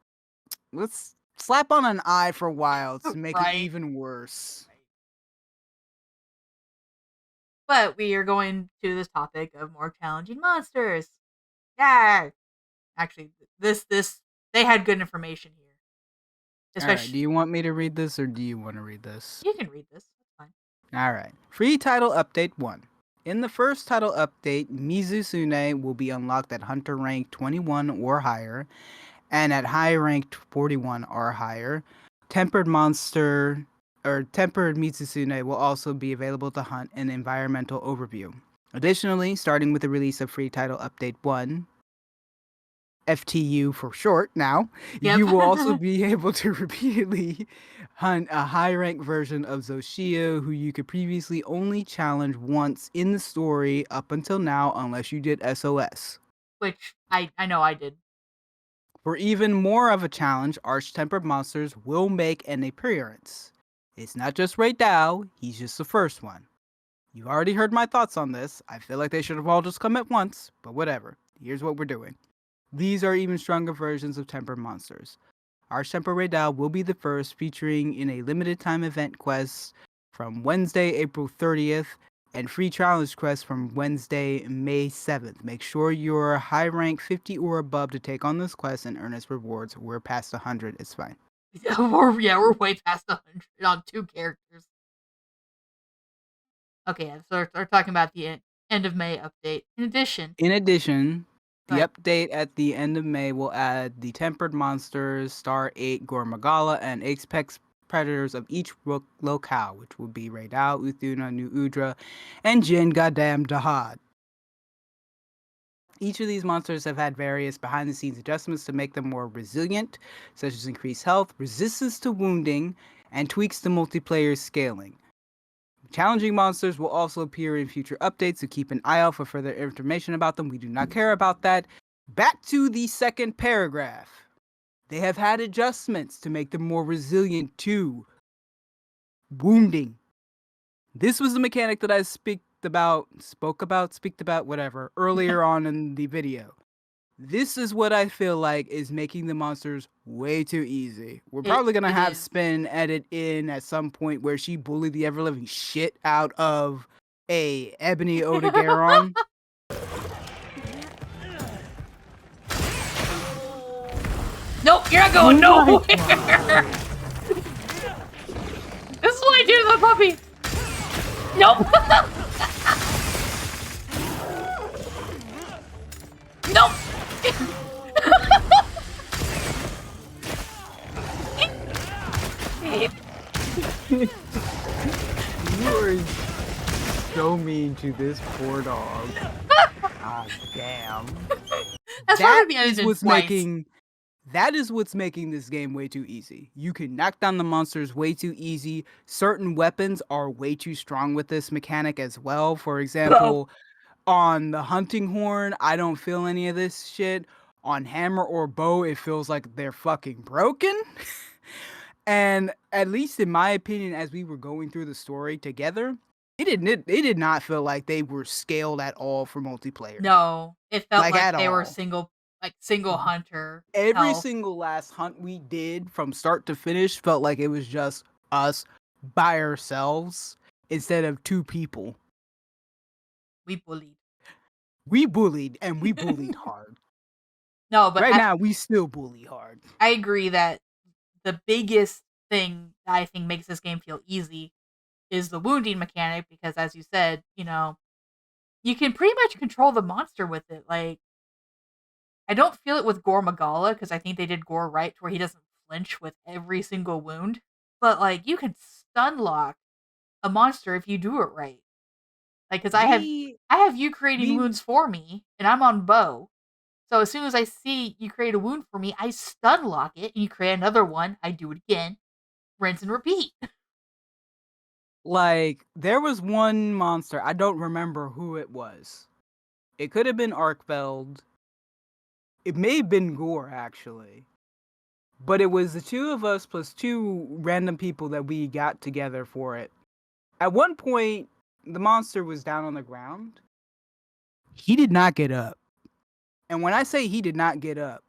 Speaker 2: let's slap on an I for Wilds to make
Speaker 1: Right.
Speaker 2: it even worse.
Speaker 1: But we are going to this topic of more challenging monsters. Yeah. Actually, this they had good information here.
Speaker 2: All right, do you want me to read this or do you want to read this?
Speaker 1: You can read this. That's fine.
Speaker 2: All right. Free title update 1. In the first title update, Mizusune will be unlocked at Hunter rank 21 or higher, and at high rank 41 or higher. Tempered Mizusune will also be available to hunt in environmental overview. Additionally, starting with the release of free title update 1, FTU for short now,
Speaker 1: Yep.
Speaker 2: you will also be able to repeatedly hunt a high rank version of Zoshia, who you could previously only challenge once in the story up until now, unless you did SOS.
Speaker 1: Which I know I did.
Speaker 2: For even more of a challenge, Arch-Tempered monsters will make an appearance. It's not just Ray Dao, he's just the first one. You've already heard my thoughts on this. I feel like they should have all just come at once, but whatever. Here's what we're doing. These are even stronger versions of Tempered monsters. Arch-Tempered Ray Dao will be the first, featuring in a limited time event quest from Wednesday, April 30th, and free challenge quests from Wednesday, May 7th. Make sure you're high rank 50 or above to take on this quest and earn its rewards. We're past 100, it's fine.
Speaker 1: we're way past 100 on 2 characters. Okay, so we're talking about the end of May update. In addition,
Speaker 2: The
Speaker 1: Right.
Speaker 2: update at the end of May will add the tempered monsters, Star 8 Gormagala, and apex predators of each locale, which will be Raidal, Uthuna, New Udra, and Jin Goddamn Dahad. Each of these monsters have had various behind the scenes adjustments to make them more resilient, such as increased health, resistance to wounding, and tweaks to multiplayer scaling. Challenging monsters will also appear in future updates, so keep an eye out for further information about them. We do not care about that. Back to the second paragraph. They have had adjustments to make them more resilient to wounding. This was the mechanic that I spoke about, whatever, earlier on in the video. This is what I feel like is making the monsters way too easy. We're probably gonna
Speaker 1: It
Speaker 2: have
Speaker 1: is.
Speaker 2: Spin edit in at some point where she bullied the ever living shit out of a Ebony Odogaron.
Speaker 1: Nope, you're not going nowhere. This is what I do to the puppy. Nope. Nope.
Speaker 2: You are so mean to this poor dog. God damn.
Speaker 1: That's
Speaker 2: That
Speaker 1: probably
Speaker 2: is
Speaker 1: edited
Speaker 2: what's
Speaker 1: twice.
Speaker 2: making this game way too easy. You can knock down the monsters way too easy. Certain weapons are way too strong with this mechanic as well. For example, on the hunting horn, I don't feel any of this shit. On hammer or bow, it feels like they're fucking broken. And at least in my opinion, as we were going through the story together, it did not feel like they were scaled at all for multiplayer.
Speaker 1: No, it felt
Speaker 2: Like
Speaker 1: like
Speaker 2: at
Speaker 1: they were
Speaker 2: all.
Speaker 1: single hunter
Speaker 2: Every
Speaker 1: health.
Speaker 2: single last hunt we did from start to finish felt like it was just us by ourselves instead of two people.
Speaker 1: We bullied.
Speaker 2: We bullied and we bullied hard.
Speaker 1: No, but
Speaker 2: Right now we still bully hard.
Speaker 1: I agree that the biggest thing that I think makes this game feel easy is the wounding mechanic because, as you said, you can pretty much control the monster with it. Like, I don't feel it with Gore Magala because I think they did Gore right to where he doesn't flinch with every single wound. But like, you can stun lock a monster if you do it right. Like, because
Speaker 2: We
Speaker 1: I have you creating
Speaker 2: we
Speaker 1: wounds for me, and I'm on bow. So as soon as I see you create a wound for me, I stun lock it, and you create another one. I do it again, rinse and repeat.
Speaker 2: like there was one monster, I don't remember who it was. It could have been Arkfeld. It may have been Gore actually. But it was the two of us plus two random people that we got together for it. At one point, the monster was down on the ground. He did not get up. And when I say he did not get up,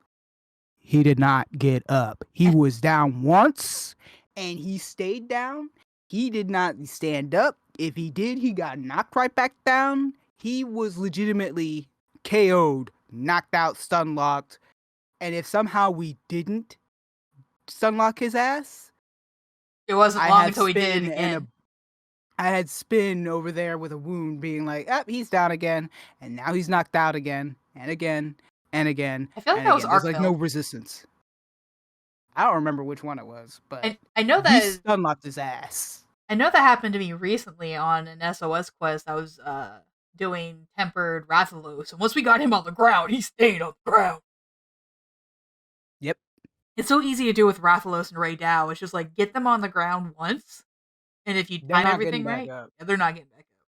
Speaker 2: he did not get up. He was down once and he stayed down. He did not stand up. If he did, he got knocked right back down. He was legitimately KO'd, knocked out, stun locked. And if somehow we didn't stunlock his ass,
Speaker 1: It wasn't
Speaker 2: I
Speaker 1: long
Speaker 2: had
Speaker 1: until we did it
Speaker 2: Spin and
Speaker 1: again.
Speaker 2: I had Spin over there with a wound, being like, "Ah, he's down again," and now he's knocked out again, and again, and again,
Speaker 1: I feel like
Speaker 2: and
Speaker 1: that was
Speaker 2: again. There's like no
Speaker 1: Arkfeld.
Speaker 2: resistance. I don't remember which one it was, but
Speaker 1: I know
Speaker 2: we
Speaker 1: that
Speaker 2: stunlocked his ass.
Speaker 1: I know that happened to me recently on an SOS quest. I was doing tempered Rathalos, and once we got him on the ground, he stayed on the ground.
Speaker 2: Yep.
Speaker 1: It's so easy to do with Rathalos and Ray Dow. It's just like get them on the ground once, and if you
Speaker 2: They're
Speaker 1: time
Speaker 2: not getting
Speaker 1: everything
Speaker 2: back
Speaker 1: right,
Speaker 2: up.
Speaker 1: they're not getting back up.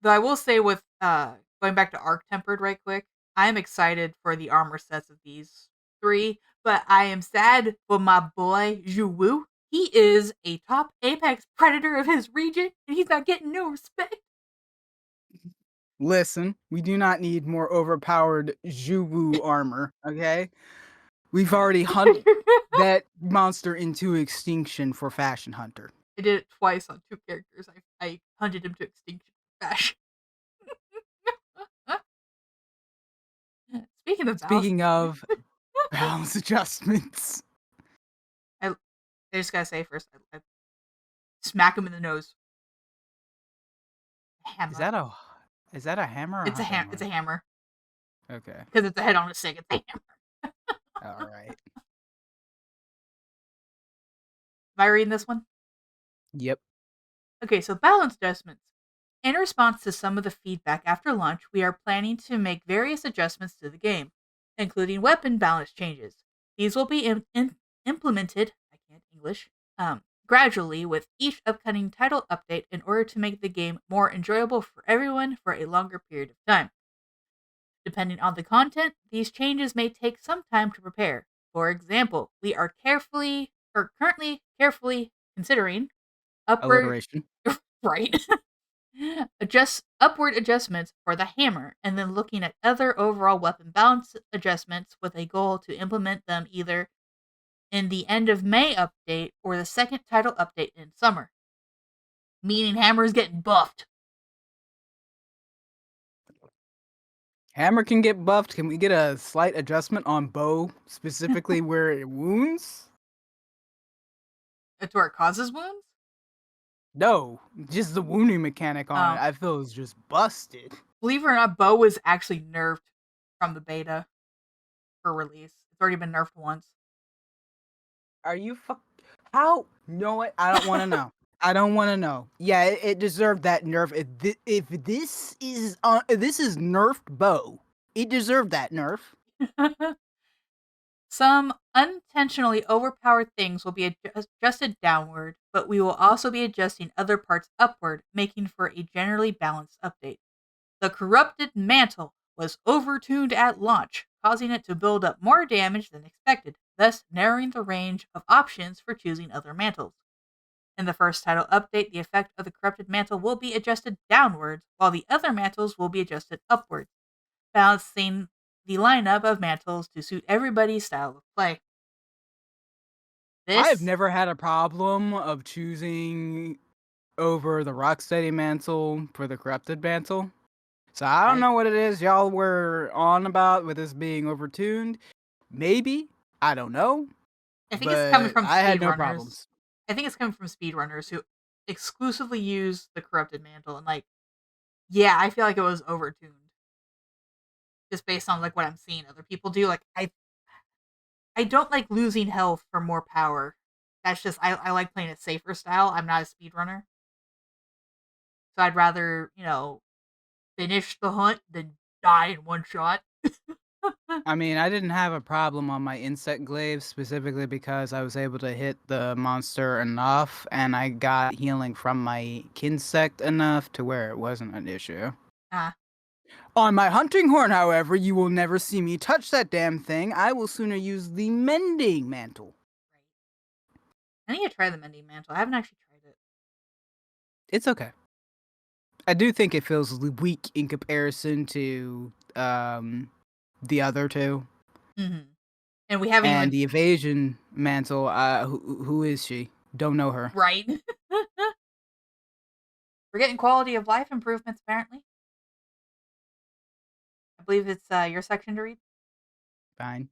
Speaker 1: Though I will say with going back to Arc Tempered right quick, I am excited for the armor sets of these three, but I am sad for my boy Zhu. He is a top apex predator of his region, and he's not getting no respect.
Speaker 2: Listen, we do not need more overpowered Zhuwu armor, okay? We've already hunted that monster into extinction for Fashion Hunter.
Speaker 1: I did it twice on two characters. I hunted him to extinction fashion. Speaking of balance,
Speaker 2: Speaking of balance adjustments,
Speaker 1: I just gotta say first, I smack him in the nose. Hammer.
Speaker 2: is that a hammer? Or
Speaker 1: It's a
Speaker 2: hunting
Speaker 1: It's a
Speaker 2: horn?
Speaker 1: hammer.
Speaker 2: Okay.
Speaker 1: Because it's a head on a stick. It's a hammer.
Speaker 2: All right.
Speaker 1: Am I reading this one?
Speaker 2: Yep.
Speaker 1: Okay, so balance adjustments. In response to some of the feedback after launch, we are planning to make various adjustments to the game, including weapon balance changes. These will be implemented, I can't English, gradually with each upcoming title update in order to make the game more enjoyable for everyone for a longer period of time. Depending on the content, these changes may take some time to prepare. For example, we are currently carefully considering upward
Speaker 2: Alliteration.
Speaker 1: right adjust upward adjustments for the hammer and then looking at other overall weapon balance adjustments with a goal to implement them either in the end of May update or the second title update in summer. Meaning hammer is getting buffed.
Speaker 2: Hammer can get buffed. Can we get a slight adjustment on bow, specifically where it wounds?
Speaker 1: It's where it causes wounds?
Speaker 2: No, just the wounding mechanic on it.
Speaker 1: Oh.
Speaker 2: I feel is just busted.
Speaker 1: Believe it or not, bow was actually nerfed from the beta for release. It's already been nerfed once.
Speaker 2: Are you How? You know what? I don't want to know. I don't want to know. Yeah, it deserved that nerf. If this is nerfed bow, it deserved that nerf.
Speaker 1: Some unintentionally overpowered things will be adjusted downward, but we will also be adjusting other parts upward, making for a generally balanced update. The corrupted mantle was overtuned at launch, causing it to build up more damage than expected, thus narrowing the range of options for choosing other mantles. In the first title update, the effect of the corrupted mantle will be adjusted downwards, while the other mantles will be adjusted upwards, balancing the lineup of mantles to suit everybody's style of play.
Speaker 2: I've
Speaker 1: This
Speaker 2: never had a problem of choosing over the Rocksteady mantle for the corrupted mantle. So I don't
Speaker 1: right?
Speaker 2: know what it is y'all were on about with this being overtuned. Maybe. I don't know.
Speaker 1: I think it's coming
Speaker 2: But
Speaker 1: from
Speaker 2: I had no
Speaker 1: speedrunners.
Speaker 2: problems.
Speaker 1: I think it's coming from speedrunners who exclusively use the corrupted mantle and yeah, I feel like it was overtuned. Just based on what I'm seeing other people do. I don't like losing health for more power. That's just I like playing a safer style. I'm not a speedrunner. So I'd rather, finish the hunt than die in one shot.
Speaker 2: I mean, I didn't have a problem on my insect glaive specifically because I was able to hit the monster enough and I got healing from my kinsect enough to where it wasn't an issue.
Speaker 1: Ah,
Speaker 2: On my hunting horn, however, you will never see me touch that damn thing. I will sooner use the mending mantle.
Speaker 1: right. I need to try the mending mantle. I haven't actually tried it.
Speaker 2: It's okay. I do think it feels weak in comparison to the other two.
Speaker 1: Mm-hmm. And we haven't
Speaker 2: And
Speaker 1: even
Speaker 2: the evasion mantle, who is she? Don't know her.
Speaker 1: right. We're getting quality of life improvements apparently. I believe it's your section to read.
Speaker 2: Fine.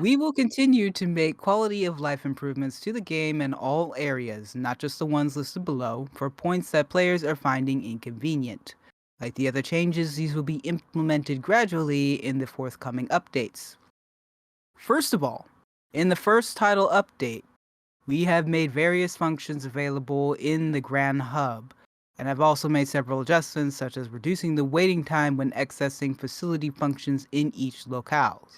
Speaker 2: We will continue to make quality of life improvements to the game in all areas, not just the ones listed below, for points that players are finding inconvenient. Like the other changes, these will be implemented gradually in the forthcoming updates. First of all, in the first title update, we have made various functions available in the Grand Hub, and I've also made several adjustments such as reducing the waiting time when accessing facility functions in each locale.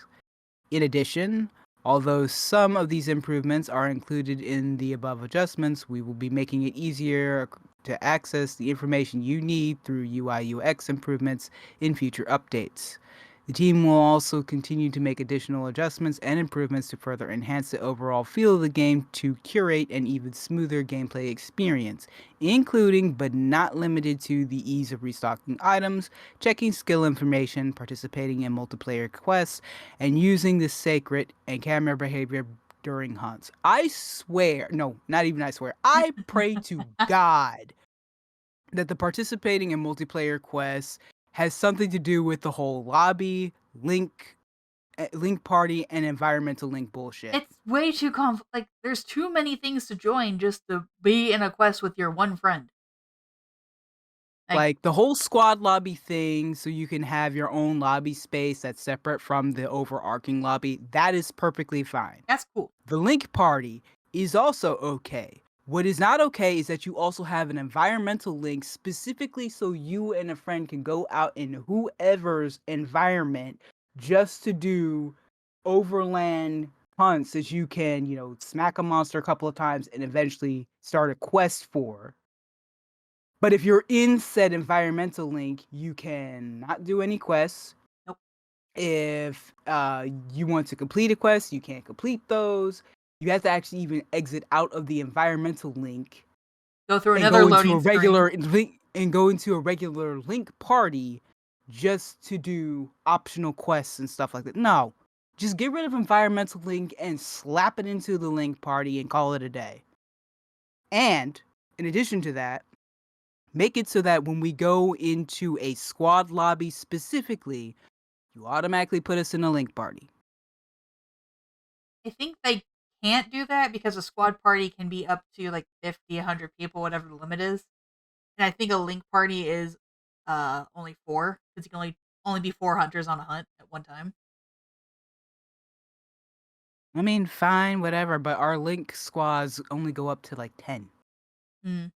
Speaker 2: In addition, although some of these improvements are included in the above adjustments, we will be making it easier to access the information you need through UI/UX improvements in future updates. The team will also continue to make additional adjustments and improvements to further enhance the overall feel of the game to curate an even smoother gameplay experience, including but not limited to the ease of restocking items, checking skill information, participating in multiplayer quests, and using the sacred and camera behavior during hunts. I swear, no, not even I swear, I pray to God that the participating in multiplayer quests has something to do with the whole lobby, link party, and environmental link bullshit.
Speaker 1: It's way too there's too many things to join just to be in a quest with your one friend.
Speaker 2: Like the whole squad lobby thing, so you can have your own lobby space that's separate from the overarching lobby, that is perfectly fine.
Speaker 1: That's cool.
Speaker 2: The link party is also okay. What is not okay is that you also have an environmental link specifically so you and a friend can go out in whoever's environment just to do overland hunts that you can, smack a monster a couple of times and eventually start a quest for. But if you're in said environmental link, you can not do any quests.
Speaker 1: Nope.
Speaker 2: If you want to complete a quest, you can't complete those. You have to actually even exit out of the environmental link.
Speaker 1: Go through another loading
Speaker 2: screen. And go into a regular link party just to do optional quests and stuff like that. No. Just get rid of environmental link and slap it into the link party and call it a day. And in addition to that, make it so that when we go into a squad lobby specifically, you automatically put us in a link party.
Speaker 1: I think they can't do that because a squad party can be up to like 50, 100 people, whatever the limit is. And I think a link party is only 4, because you can only be 4 hunters on a hunt at one time.
Speaker 2: I mean, fine, whatever, but our link squads only go up to like 10.
Speaker 1: Mm.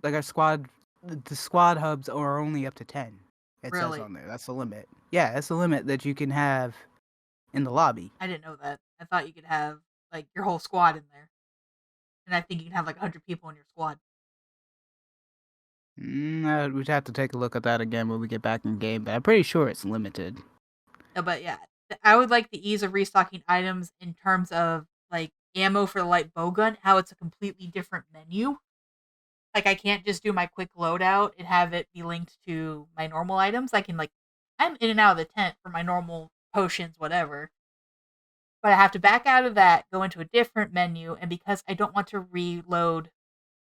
Speaker 2: Like the squad hubs are only up to 10. It
Speaker 1: Really?
Speaker 2: says on there. That's the limit. Yeah, that's the limit that you can have in the lobby.
Speaker 1: I didn't know that. I thought you could have like your whole squad in there. And I think you can have like 100 people in your squad.
Speaker 2: We'd have to take a look at that again when we get back in game, but I'm pretty sure it's limited.
Speaker 1: No, but yeah, I would like the ease of restocking items in terms of like ammo for the light bowgun, how it's a completely different menu. Like I can't just do my quick loadout and have it be linked to my normal items. I can I'm in and out of the tent for my normal potions, whatever. But I have to back out of that, go into a different menu, and because I don't want to reload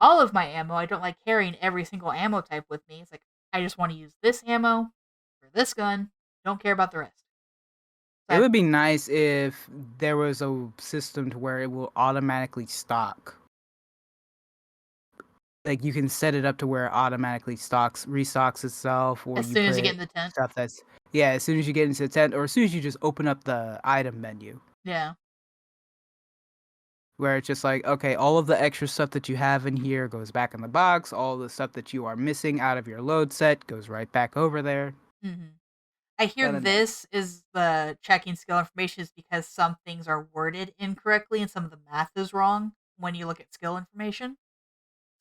Speaker 1: all of my ammo, I don't like carrying every single ammo type with me. It's like I just want to use this ammo for this gun. Don't care about the rest.
Speaker 2: It would be nice if there was a system to where it will automatically stock. Like you can set it up to where it automatically restocks itself, or
Speaker 1: as soon as you get in the tent.
Speaker 2: Stuff as soon as you get into the tent, or as soon as you just open up the item menu.
Speaker 1: Yeah.
Speaker 2: Where it's just like, okay, all of the extra stuff that you have in here goes back in the box. All the stuff that you are missing out of your load set goes right back over there.
Speaker 1: Mm-hmm. I hear this is the checking skill information is because some things are worded incorrectly and some of the math is wrong when you look at skill information.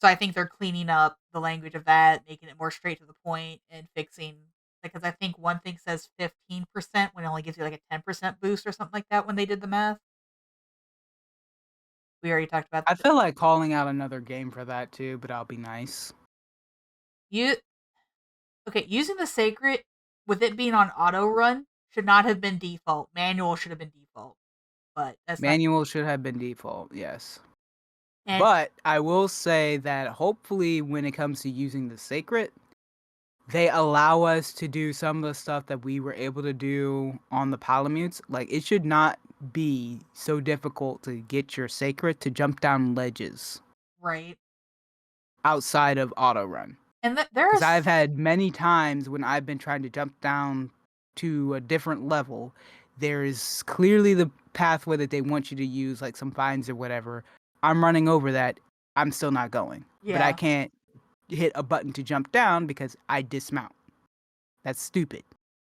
Speaker 1: So I think they're cleaning up the language of that, making it more straight to the point, and fixing, because I think one thing says 15% when it only gives you like a 10% boost or something like that when they did the math. We already talked about that.
Speaker 2: I feel like calling out another game for that too, but I'll be nice.
Speaker 1: Using the sacred with it being on auto run should not have been default. Manual should have been default. But
Speaker 2: manual should have been default, yes.
Speaker 1: And
Speaker 2: but I will say that hopefully when it comes to using the sacred, they allow us to do some of the stuff that we were able to do on the Palamutes. Like, it should not be so difficult to get your sacred to jump down ledges.
Speaker 1: Right.
Speaker 2: Outside of auto run.
Speaker 1: And
Speaker 2: because I've had many times when I've been trying to jump down to a different level, there is clearly the pathway that they want you to use, like some vines or whatever. I'm running over that. I'm still not going.
Speaker 1: Yeah.
Speaker 2: But I can't hit a button to jump down because I dismount. That's stupid.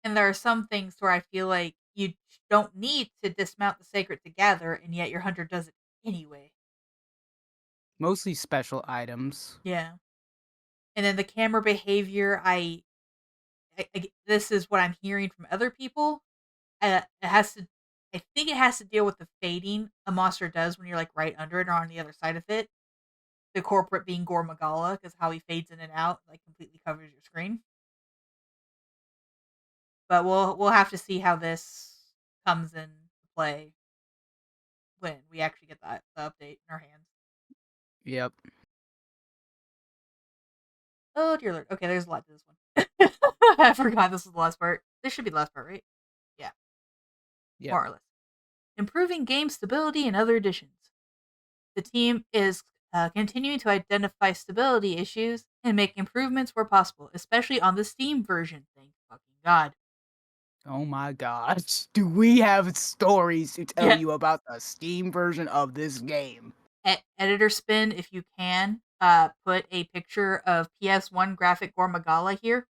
Speaker 1: And there are some things where I feel like you don't need to dismount the sacred to gather, and yet your hunter does it anyway.
Speaker 2: Mostly special items.
Speaker 1: Yeah. And then the camera behavior, I this is what I'm hearing from other people. I think it has to deal with the fading a monster does when you're like right under it or on the other side of it. The corporate being Gore Magala, because how he fades in and out, like completely covers your screen. But we'll have to see how this comes into play when we actually get the update in our hands.
Speaker 2: Yep.
Speaker 1: Oh dear Lord. Okay, there's a lot to this one. I forgot this was the last part. This should be the last part, right? Yeah.
Speaker 2: Yep.
Speaker 1: More or less. Improving game stability and other additions. The team is continuing to identify stability issues and make improvements where possible, especially on the Steam version. Thank fucking God.
Speaker 2: Oh my gosh. Do we have stories to tell
Speaker 1: Yeah.
Speaker 2: you about the Steam version of this game?
Speaker 1: Editor Spin, if you can, put a picture of PS1 graphic Gormagala here.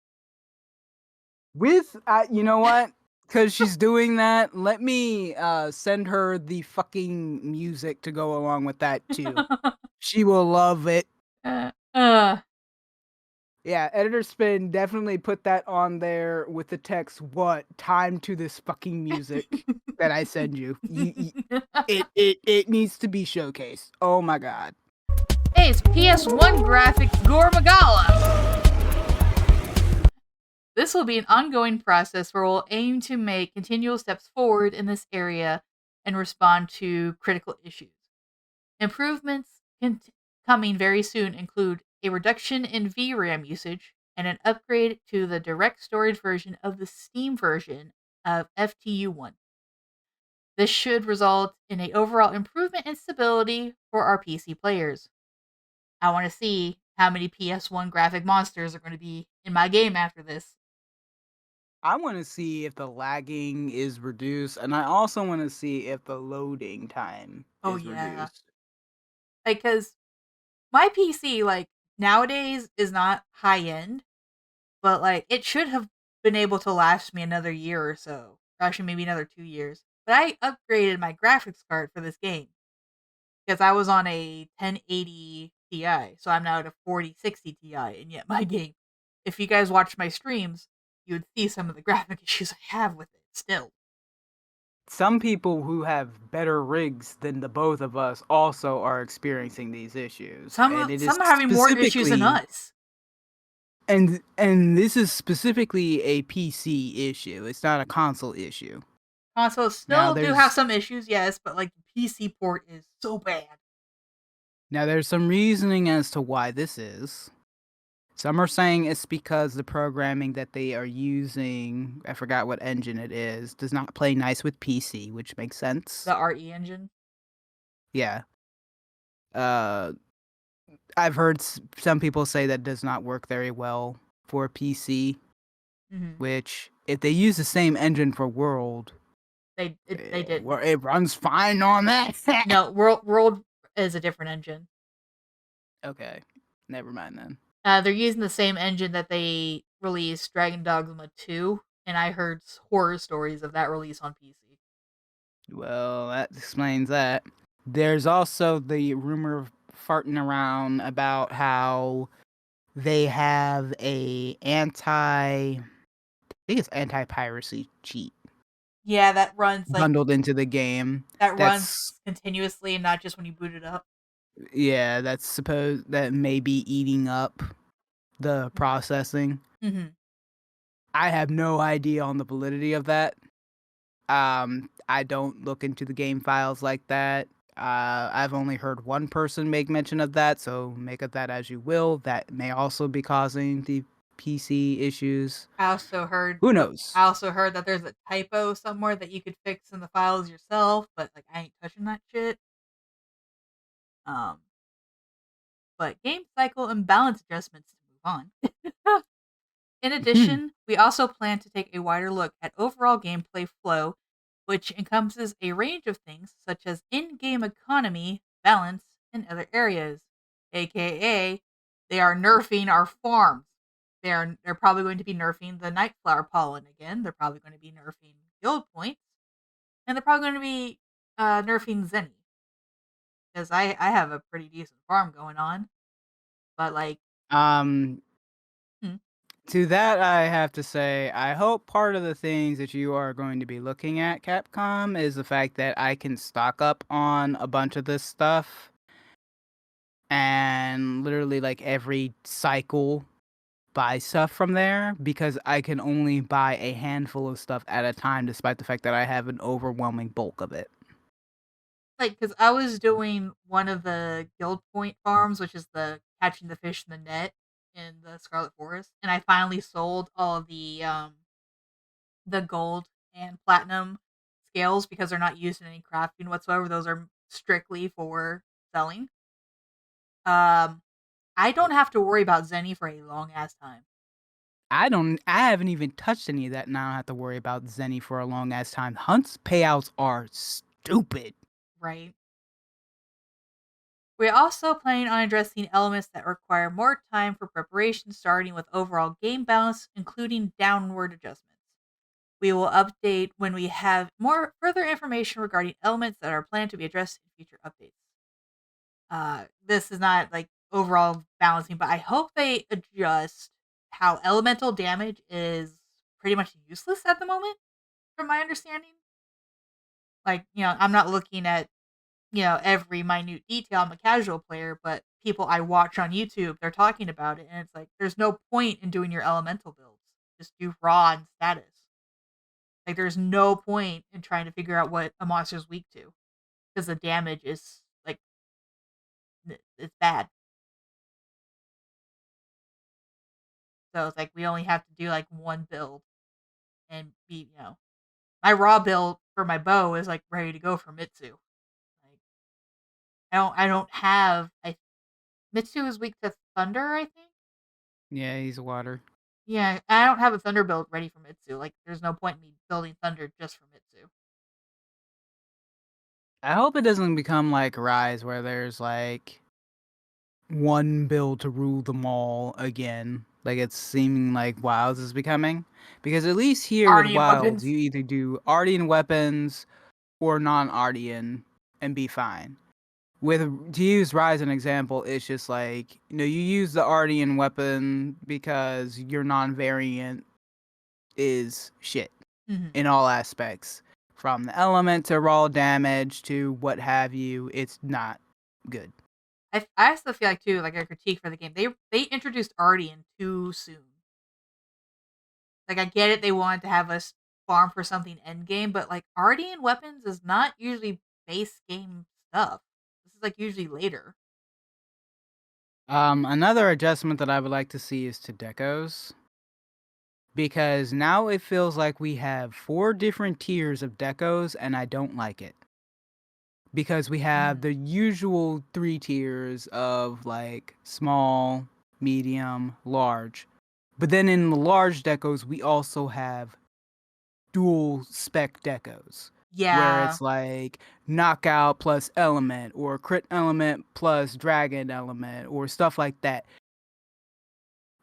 Speaker 2: With, you know what? Because she's doing that, let me send her the fucking music to go along with that too. She will love it.
Speaker 1: uh, uh,
Speaker 2: Yeah, Editor Spin definitely put that on there with the text, what? Time to this fucking music that I send you. It needs to be showcased. Oh my god.
Speaker 1: Hey, it's PS1 graphic Gormagala! This will be an ongoing process where we'll aim to make continual steps forward in this area and respond to critical issues. Improvements coming very soon include a reduction in VRAM usage and an upgrade to the direct storage version of the Steam version of FTU1. This should result in an overall improvement in stability for our PC players. I want to see how many PS1 graphic monsters are going to be in my game after this.
Speaker 2: I want to see if the lagging is reduced, and I also want to see if the loading time
Speaker 1: Oh,
Speaker 2: is
Speaker 1: yeah.
Speaker 2: reduced.
Speaker 1: Because my PC, nowadays is not high end, but, it should have been able to last me another year or so. Or actually, maybe another 2 years. But I upgraded my graphics card for this game because I was on a 1080 Ti, so I'm now at a 4060 Ti, and yet my game, if you guys watch my streams, you would see some of the graphic issues I have with it still.
Speaker 2: Some people who have better rigs than the both of us also are experiencing these issues, and it is
Speaker 1: Some are having more issues than
Speaker 2: specifically
Speaker 1: us.
Speaker 2: and this is specifically a PC issue. It's not a console issue.
Speaker 1: Consoles
Speaker 2: Now
Speaker 1: still do have some issues, yes, but the PC port is so bad.
Speaker 2: there's some reasoning as to why this is. Some are saying it's because the programming that they are using, I forgot what engine it is, does not play nice with PC, which makes sense.
Speaker 1: The RE engine.
Speaker 2: Yeah. Uh, I've heard some people say that does not work very well for PC,
Speaker 1: Mm-hmm.
Speaker 2: which if they use the same engine for World,
Speaker 1: They didn't.
Speaker 2: it runs fine on that.
Speaker 1: No, World is a different engine.
Speaker 2: Okay, never mind then.
Speaker 1: They're using the same engine that they released Dragon Dogma 2, and I heard horror stories of that release on PC.
Speaker 2: Well, that explains that. There's also the rumor farting around about how they have a I think it's anti-piracy cheat
Speaker 1: Yeah, that runs
Speaker 2: bundled into the game. That's
Speaker 1: continuously and not just when you boot it up.
Speaker 2: yeah, that's supposed that may be eating up the processing.
Speaker 1: Mm-hmm.
Speaker 2: I have no idea on the validity of that. I don't look into the game files like that. I've only heard one person make mention of that, so make of that as you will. That may also be causing the PC issues.
Speaker 1: I also heard
Speaker 2: Who knows?
Speaker 1: that there's a typo somewhere that you could fix in the files yourself, but I ain't touching that shit. But game cycle and balance adjustments to move on. In addition, we also plan to take a wider look at overall gameplay flow, which encompasses a range of things such as in-game economy, balance, and other areas. AKA, they are nerfing our farms. They're probably going to be nerfing the nightflower pollen again. They're probably going to be nerfing guild points, and they're probably going to be nerfing Zenny because I have a pretty decent farm going on, but
Speaker 2: Um,
Speaker 1: hmm.
Speaker 2: to that I have to say, I hope part of the things that you are going to be looking at, Capcom, is the fact that I can stock up on a bunch of this stuff, and literally every cycle buy stuff from there, because I can only buy a handful of stuff at a time, despite the fact that I have an overwhelming bulk of it.
Speaker 1: Because I was doing one of the guild point farms, which is the catching the fish in the net in the Scarlet Forest, and I finally sold all of the gold and platinum scales because they're not used in any crafting whatsoever. Those are strictly for selling. I don't have to worry about Zenny for a long ass time.
Speaker 2: I haven't even touched any of that, and I don't have to worry about Zenny for a long ass time. Hunt's payouts are stupid.
Speaker 1: Right. We're also planning on addressing elements that require more time for preparation, starting with overall game balance, including downward adjustments. We will update when we have more further information regarding elements that are planned to be addressed in future updates. This is not like overall balancing, but I hope they adjust how elemental damage is pretty much useless at the moment, from my understanding. Like, I'm not looking at, every minute detail. I'm a casual player, but people I watch on YouTube, they're talking about it, and it's like there's no point in doing your elemental builds. Just do raw and status. Like there's no point in trying to figure out what a monster's weak to, because the damage is like it's bad. So it's like we only have to do like one build and be, my raw build for my bow is like ready to go for Mitsu. Like I don't have I Mitsu is weak to thunder, I think.
Speaker 2: Yeah, he's water.
Speaker 1: Yeah, I don't have a thunder build ready for Mitsu. Like there's no point in me building thunder just for Mitsu.
Speaker 2: I hope it doesn't become like Rise, where there's like one build to rule them all again. Like it's seeming like Wilds is becoming. Because at least here with
Speaker 1: Ardian
Speaker 2: Wilds,
Speaker 1: weapons.
Speaker 2: you either do Ardian weapons or non-Ardian and be fine. With to use Rise as an example, it's just like you use the Ardian weapon because your non-variant is shit
Speaker 1: Mm-hmm.
Speaker 2: in all aspects, from the element to raw damage to what have you. It's not good.
Speaker 1: I also feel like too, like a critique for the game. They introduced Ardian too soon. Like I get it, they wanted to have us farm for something end game, but like Ardian weapons is not usually base game stuff. This is like usually later.
Speaker 2: Another adjustment that I would like to see is to decos, because now it feels like we have 4 different tiers of decos, and I don't like it. Because we have the usual 3 tiers of like small, medium, large. But then in the large decos, we also have dual spec decos, where
Speaker 1: Yeah.
Speaker 2: it's like knockout plus element, or crit element plus dragon element, or stuff like that.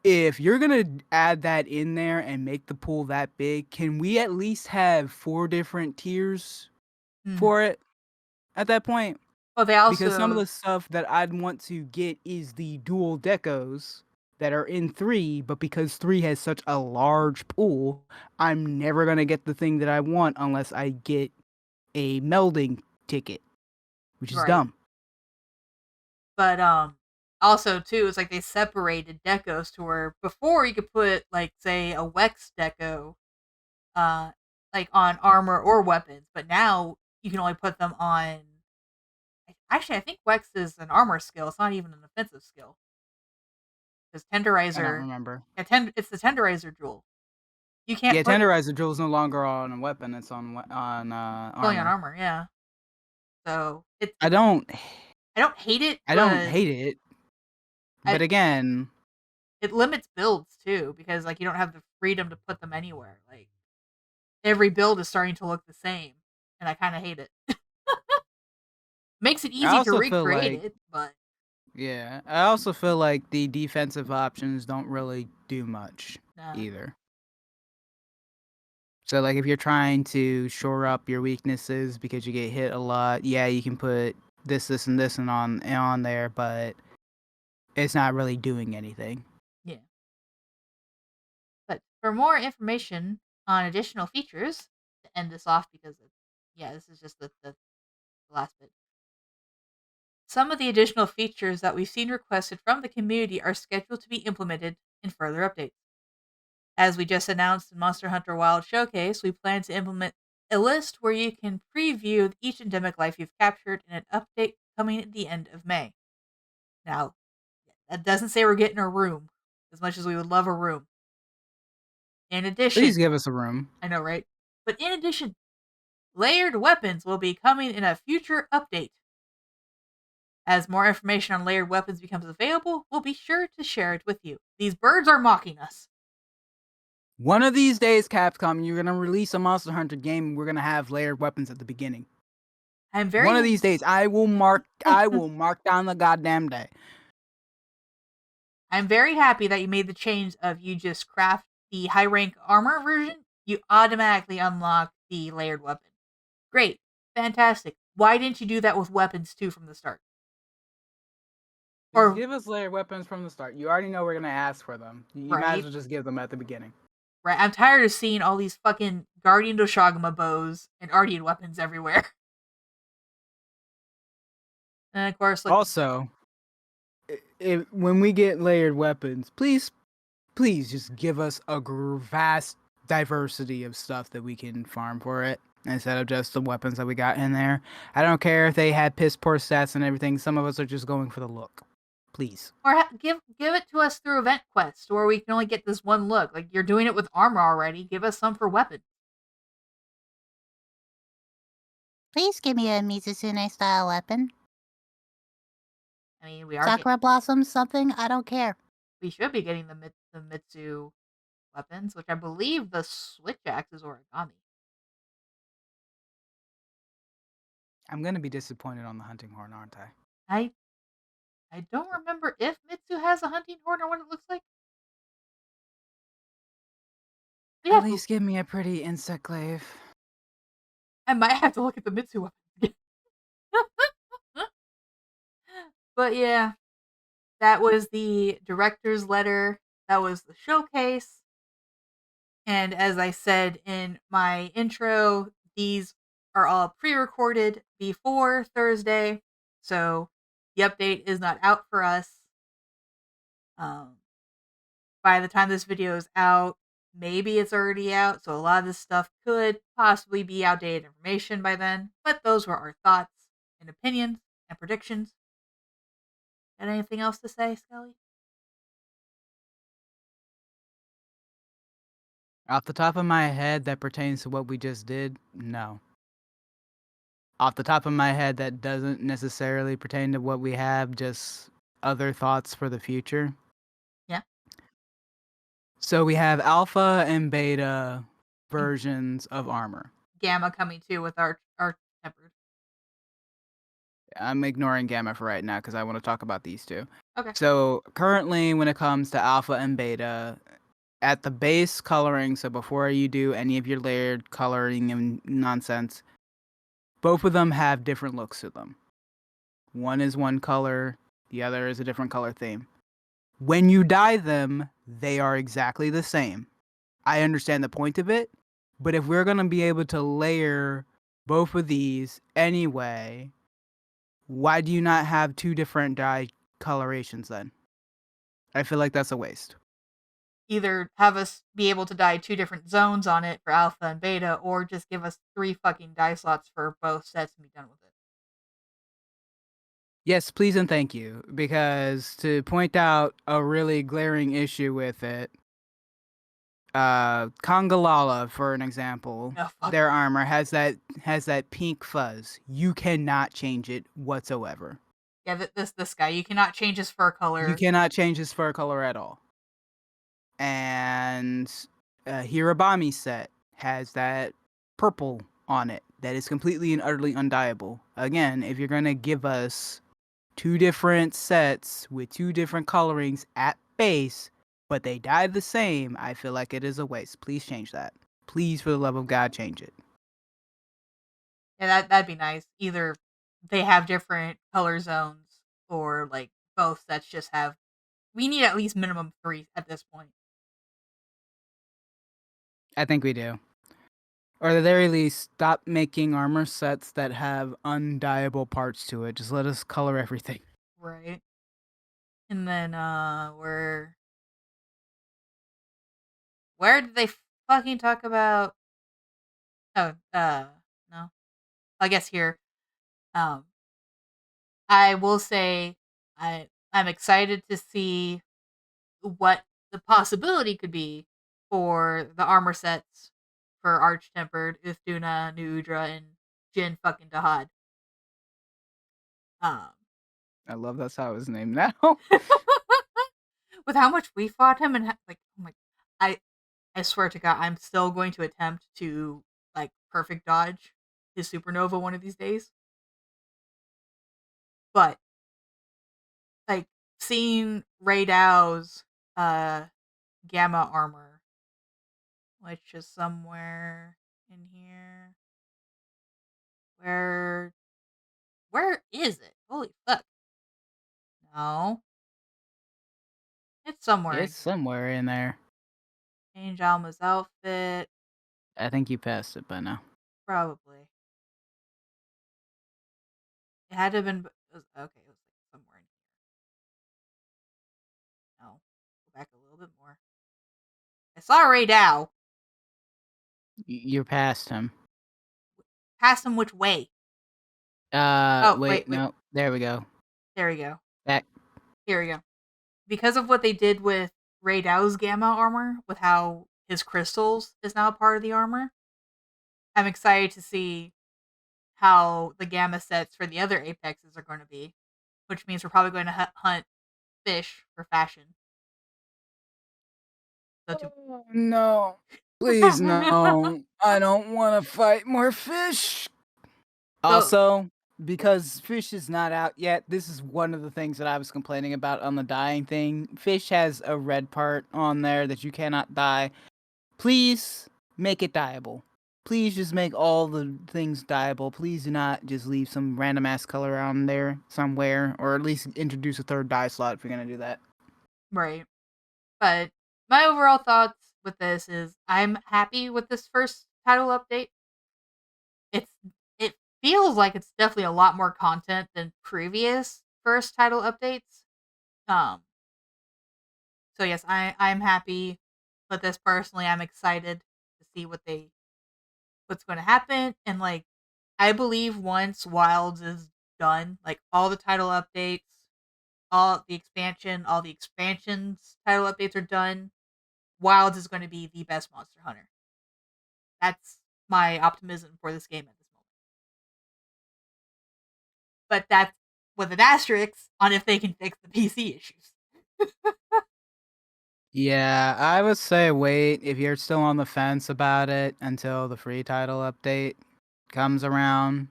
Speaker 2: If you're gonna add that in there and make the pool that big, can we at least have 4 different tiers
Speaker 1: Mhm.
Speaker 2: for it at that point?
Speaker 1: Well, they
Speaker 2: Because some of
Speaker 1: also
Speaker 2: the stuff that I'd want to get is the dual decos that are in 3, but because 3 has such a large pool, I'm never gonna get the thing that I want unless I get a melding ticket, which is
Speaker 1: right.
Speaker 2: dumb.
Speaker 1: But also too, it's like they separated decos to where before you could put like say a Wex deco uh like on armor or weapons, but now you can only put them on actually I think Wex is an armor skill, it's not even an offensive skill. Because
Speaker 2: I don't
Speaker 1: tenderizer
Speaker 2: remember.
Speaker 1: it's the tenderizer jewel. You can't
Speaker 2: Yeah,
Speaker 1: put
Speaker 2: tenderizer drill is no longer on a weapon; it's on
Speaker 1: it's only on
Speaker 2: armor.
Speaker 1: armor, yeah. So
Speaker 2: I don't,
Speaker 1: I don't hate it,
Speaker 2: I don't
Speaker 1: but
Speaker 2: hate it,
Speaker 1: I,
Speaker 2: but again,
Speaker 1: it limits builds too because like you don't have the freedom to put them anywhere. Like every build is starting to look the same, and I kind of hate it. Makes it
Speaker 2: I
Speaker 1: easy to
Speaker 2: also feel
Speaker 1: recreate
Speaker 2: like,
Speaker 1: it, but
Speaker 2: yeah, I also feel like the defensive options don't really do much
Speaker 1: nah.
Speaker 2: either. So like if you're trying to shore up your weaknesses because you get hit a lot, yeah, you can put this, and this, and on there, but it's not really doing anything.
Speaker 1: Yeah. But for more information on additional features to end this off, because yeah, this is just the last bit. Some of the additional features that we've seen requested from the community are scheduled to be implemented in further updates. As we just announced in Monster Hunter Wild Showcase, we plan to implement a list where you can preview each endemic life you've captured in an update coming at the end of May. Now, that doesn't say we're getting a room, as much as we would love a room. In
Speaker 2: Please
Speaker 1: addition,
Speaker 2: give us a room.
Speaker 1: I know, right? But in addition, layered weapons will be coming in a future update. As more information on layered weapons becomes available, we'll be sure to share it with you. These birds are mocking us.
Speaker 2: One of these days, Capcom, you're gonna release a Monster Hunter game. And we're gonna have layered weapons at the beginning.
Speaker 1: I'm
Speaker 2: One of
Speaker 1: very
Speaker 2: these days, I will mark down the goddamn day.
Speaker 1: I'm very happy that you made the change of you just craft the high rank armor version, you automatically unlock the layered weapon. Great. Fantastic. Why didn't you do that with weapons too from the start?
Speaker 2: Just
Speaker 1: Or
Speaker 2: give us layered weapons from the start. You already know we're gonna ask for them. You might as
Speaker 1: right.
Speaker 2: well just give them at the beginning.
Speaker 1: Right. I'm tired of seeing all these fucking Guardian Doshagama bows and Ardian weapons everywhere. And of course, like
Speaker 2: Also, when we get layered weapons, please just give us a vast diversity of stuff that we can farm for it instead of just the weapons that we got in there. I don't care if they had piss poor stats and everything. Some of us are just going for the look. Please.
Speaker 1: or give it to us through event quest, where we can only get this one look. Like you're doing it with armor already. Give us some for weapons.
Speaker 5: Please give me a Mizusune style weapon.
Speaker 1: I mean,
Speaker 5: Sakura blossoms, something, I don't care.
Speaker 1: we should be getting the Mitsu weapons, which I believe the switch axe is origami.
Speaker 2: I'm gonna be disappointed on the hunting horn, aren't I?
Speaker 1: I don't remember if Mitsu has a hunting horn or what it looks like.
Speaker 2: At least give me a pretty insect glaive.
Speaker 1: I might have to look at the Mitsu weapons again. But yeah, that was the director's letter. That was the showcase. And as I said in my intro, these are all pre-recorded before Thursday. So the update is not out for us. By the time this video is out, maybe it's already out. So a lot of this stuff could possibly be outdated information by then. But those were our thoughts and opinions and predictions. Got anything else to say, Skelly?
Speaker 2: Off the top of my head, that pertains to what we just did, no. Off the top of my head, that doesn't necessarily pertain to what we have, just other thoughts for the future.
Speaker 1: Yeah.
Speaker 2: So we have alpha and beta versions of armor.
Speaker 1: Gamma coming too with our tempered.
Speaker 2: I'm ignoring gamma for right now because I want to talk about these two.
Speaker 1: Okay.
Speaker 2: So currently, when it comes to alpha and beta, at the base coloring, so before you do any of your layered coloring and nonsense, both of them have different looks to them. One is one color, the other is a different color theme. When you dye them, they are exactly the same. I understand the point of it, but if we're going to be able to layer both of these anyway, why do you not have two different dye colorations then? I feel like that's a waste.
Speaker 1: Either have us be able to dye 2 different zones on it for alpha and beta, or just give us 3 fucking dye slots for both sets and be done with it.
Speaker 2: Yes, please and thank you. Because to point out a really glaring issue with it, Kongalala, for an example, their armor has that pink fuzz. You cannot change it whatsoever.
Speaker 1: Yeah, this guy, you cannot change his fur color.
Speaker 2: You cannot change his fur color at all. And Hirabami's set has that purple on it that is completely and utterly undyeable. Again, if you're gonna give us 2 different sets with 2 different colorings at base, but they dye the same, I feel like it is a waste. Please change that. Please, for the love of God, change it.
Speaker 1: Yeah, that'd be nice. Either they have different color zones, or like both sets just have. We need at least minimum 3 at this point.
Speaker 2: I think we do. Or at the very least, stop making armor sets that have undyeable parts to it. Just let us color everything.
Speaker 1: Right. And then where did they fucking talk about? Oh, no. I guess here. I will say I'm excited to see what the possibility could be for the armor sets for Arch Tempered, Uthduna, Nuudra, and Jin fucking Dahad.
Speaker 2: I love that's how his name now.
Speaker 1: With how much we fought him and like, oh my, I swear to God, I'm still going to attempt to like perfect dodge his supernova one of these days. But like seeing Ray Dow's gamma armor, which is somewhere in here. Where is it? Holy fuck. No. It's somewhere in
Speaker 2: It's
Speaker 1: here.
Speaker 2: somewhere in there.
Speaker 1: Change Alma's outfit.
Speaker 2: I think you passed it by now.
Speaker 1: Probably. It had to have been. Okay, it was like somewhere in here. No. Go back a little bit more. I saw Ray Dow.
Speaker 2: You're past him.
Speaker 1: Pass him which way? Oh,
Speaker 2: Wait,
Speaker 1: wait.
Speaker 2: no. There we go.
Speaker 1: There we go.
Speaker 2: Back.
Speaker 1: Here we go. Because of what they did with Ray Dow's gamma armor, with how his crystals is now part of the armor, I'm excited to see how the gamma sets for the other apexes are going to be, which means we're probably going to hunt fish for fashion. So
Speaker 2: Oh, no. Please, no. I don't want to fight more fish. Also, because fish is not out yet, this is one of the things that I was complaining about on the dying thing. Fish has a red part on there that you cannot dye. Please make it dyeable. Please just make all the things dyeable. Please do not just leave some random ass color on there somewhere, or at least introduce a third dye slot if you're gonna do that.
Speaker 1: right. But my overall thoughts with this is I'm happy with this first title update. It feels like it's definitely a lot more content than previous first title updates. Um so yes, I'm happy with this personally. I'm excited to see what's going to happen, and like I believe once Wilds is done, like all the title updates, all the expansions title updates are done, Wilds is going to be the best Monster Hunter. That's my optimism for this game at this moment. But that's with an asterisk on if they can fix the PC issues.
Speaker 2: Yeah, I would say wait if you're still on the fence about it until the free title update comes around,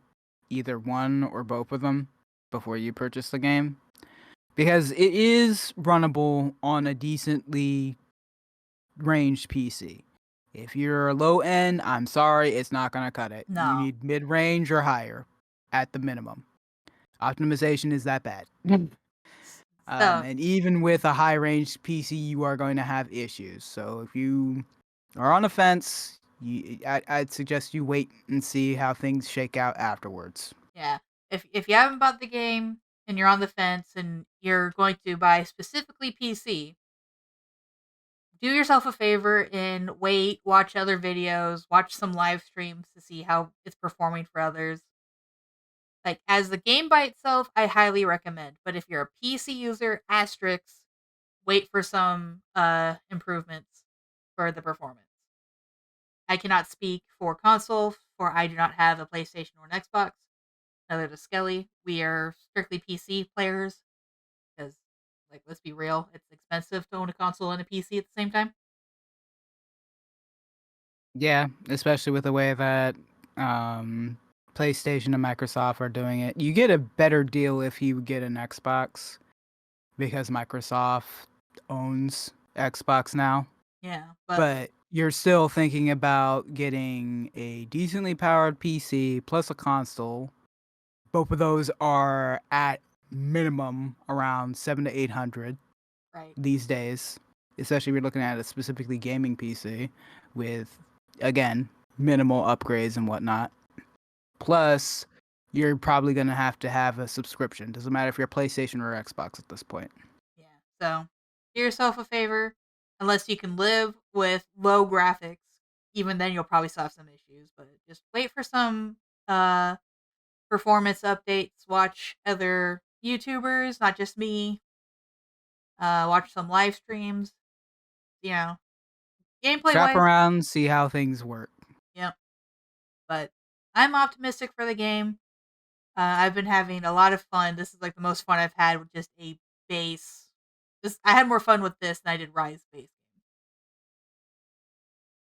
Speaker 2: either one or both of them, before you purchase the game. Because it is runnable on a decently ranged PC. If you're low end, I'm sorry, it's not going to cut it. You
Speaker 1: No.
Speaker 2: need mid range or higher at the minimum. Optimization is that bad.
Speaker 1: So
Speaker 2: And even with a high range PC, you are going to have issues. So if you are on the fence, I'd suggest you wait and see how things shake out afterwards.
Speaker 1: yeah, if you haven't bought the game and you're on the fence and you're going to buy specifically PC, do yourself a favor and wait, watch other videos, watch some live streams to see how it's performing for others. Like as the game by itself, I highly recommend. But if you're a PC user, asterisks, wait for some improvements for the performance. I cannot speak for console, for I do not have a PlayStation or an Xbox. Neither does Skelly. We are strictly PC players because, like, let's be real, it's expensive to own a console and a PC at the same time.
Speaker 2: Yeah, especially with the way that PlayStation and Microsoft are doing it. You get a better deal if you get an Xbox because Microsoft owns Xbox now.
Speaker 1: Yeah, but
Speaker 2: But you're still thinking about getting a decently powered PC plus a console. Both of those are at minimum around 700 to 800
Speaker 1: right,
Speaker 2: these days, especially if you're looking at a specifically gaming PC with, again, minimal upgrades and whatnot. Plus, you're probably going to have a subscription. Doesn't matter if you're PlayStation or Xbox at this point.
Speaker 1: yeah. So do yourself a favor, unless you can live with low graphics. Even then, you'll probably still have some issues. But just wait for some uh performance updates. Watch other YouTubers, not just me. Watch some live streams. You know, gameplay
Speaker 2: Shop
Speaker 1: wise,
Speaker 2: around, see how things work.
Speaker 1: yep. But I'm optimistic for the game. I've been having a lot of fun. This is like the most fun I've had with just a base. I had more fun with this than I did Rise base game.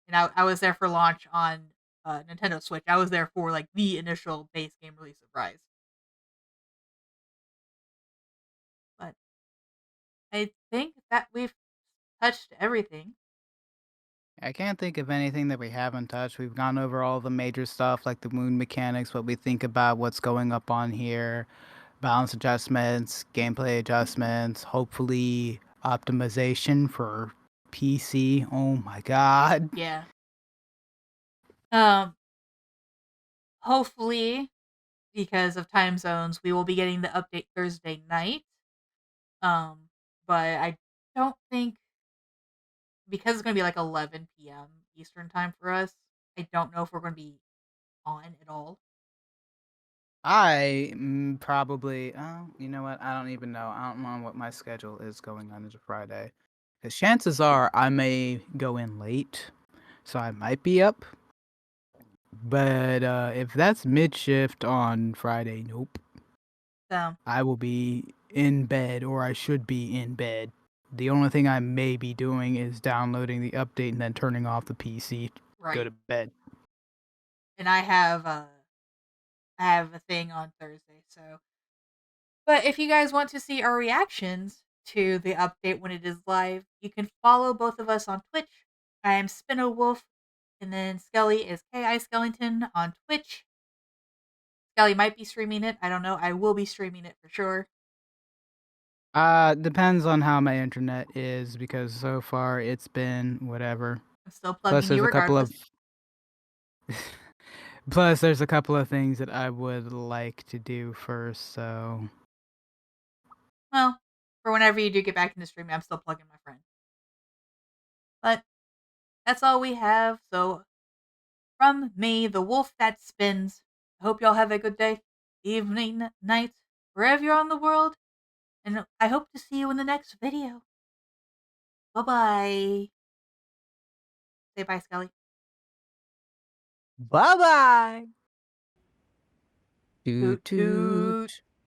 Speaker 1: And I was there for launch on Nintendo Switch. I was there for like the initial base game release of Rise. But I think that we've touched everything.
Speaker 2: I can't think of anything that we haven't touched. We've gone over all the major stuff like the moon mechanics, what we think about what's going up on here, balance adjustments, gameplay adjustments, hopefully optimization for PC. Oh my god.
Speaker 1: Yeah. Um. Hopefully, because of time zones, we will be getting the update Thursday night. Um. But I don't think, because it's going to be like 11 p.m. Eastern time for us, I don't know if we're going to be on at all.
Speaker 2: I probably, you know what? I don't even know. I don't know what my schedule is going on into Friday. Because chances are I may go in late, so I might be up. But if that's mid shift on Friday, nope.
Speaker 1: So,
Speaker 2: I will be in bed, or I should be in bed. The only thing I may be doing is downloading the update and then turning off the PC to go
Speaker 1: right.
Speaker 2: to bed.
Speaker 1: And I have a thing on Thursday, so. But if you guys want to see our reactions to the update when it is live, you can follow both of us on Twitch. I am Wolf, and then Skelly is kiSkellingon on Twitch. Skelly might be streaming it. I don't know. I will be streaming it for sure.
Speaker 2: Depends on how my internet is because so far it's been whatever.
Speaker 1: I'm still
Speaker 2: Plus,
Speaker 1: plugging
Speaker 2: there's
Speaker 1: you
Speaker 2: a couple
Speaker 1: regardless.
Speaker 2: of plus there's a couple of things that I would like to do first. So
Speaker 1: Well, for whenever you do get back into streaming, I'm still plugging my friend. But that's all we have. So, from me, the wolf that spins, I hope y'all have a good day, evening, night, wherever you're on the world. And I hope to see you in the next video. Bye bye. Say bye, Skelly.
Speaker 2: bye bye.
Speaker 1: Toot
Speaker 2: Toot toot.
Speaker 1: toot.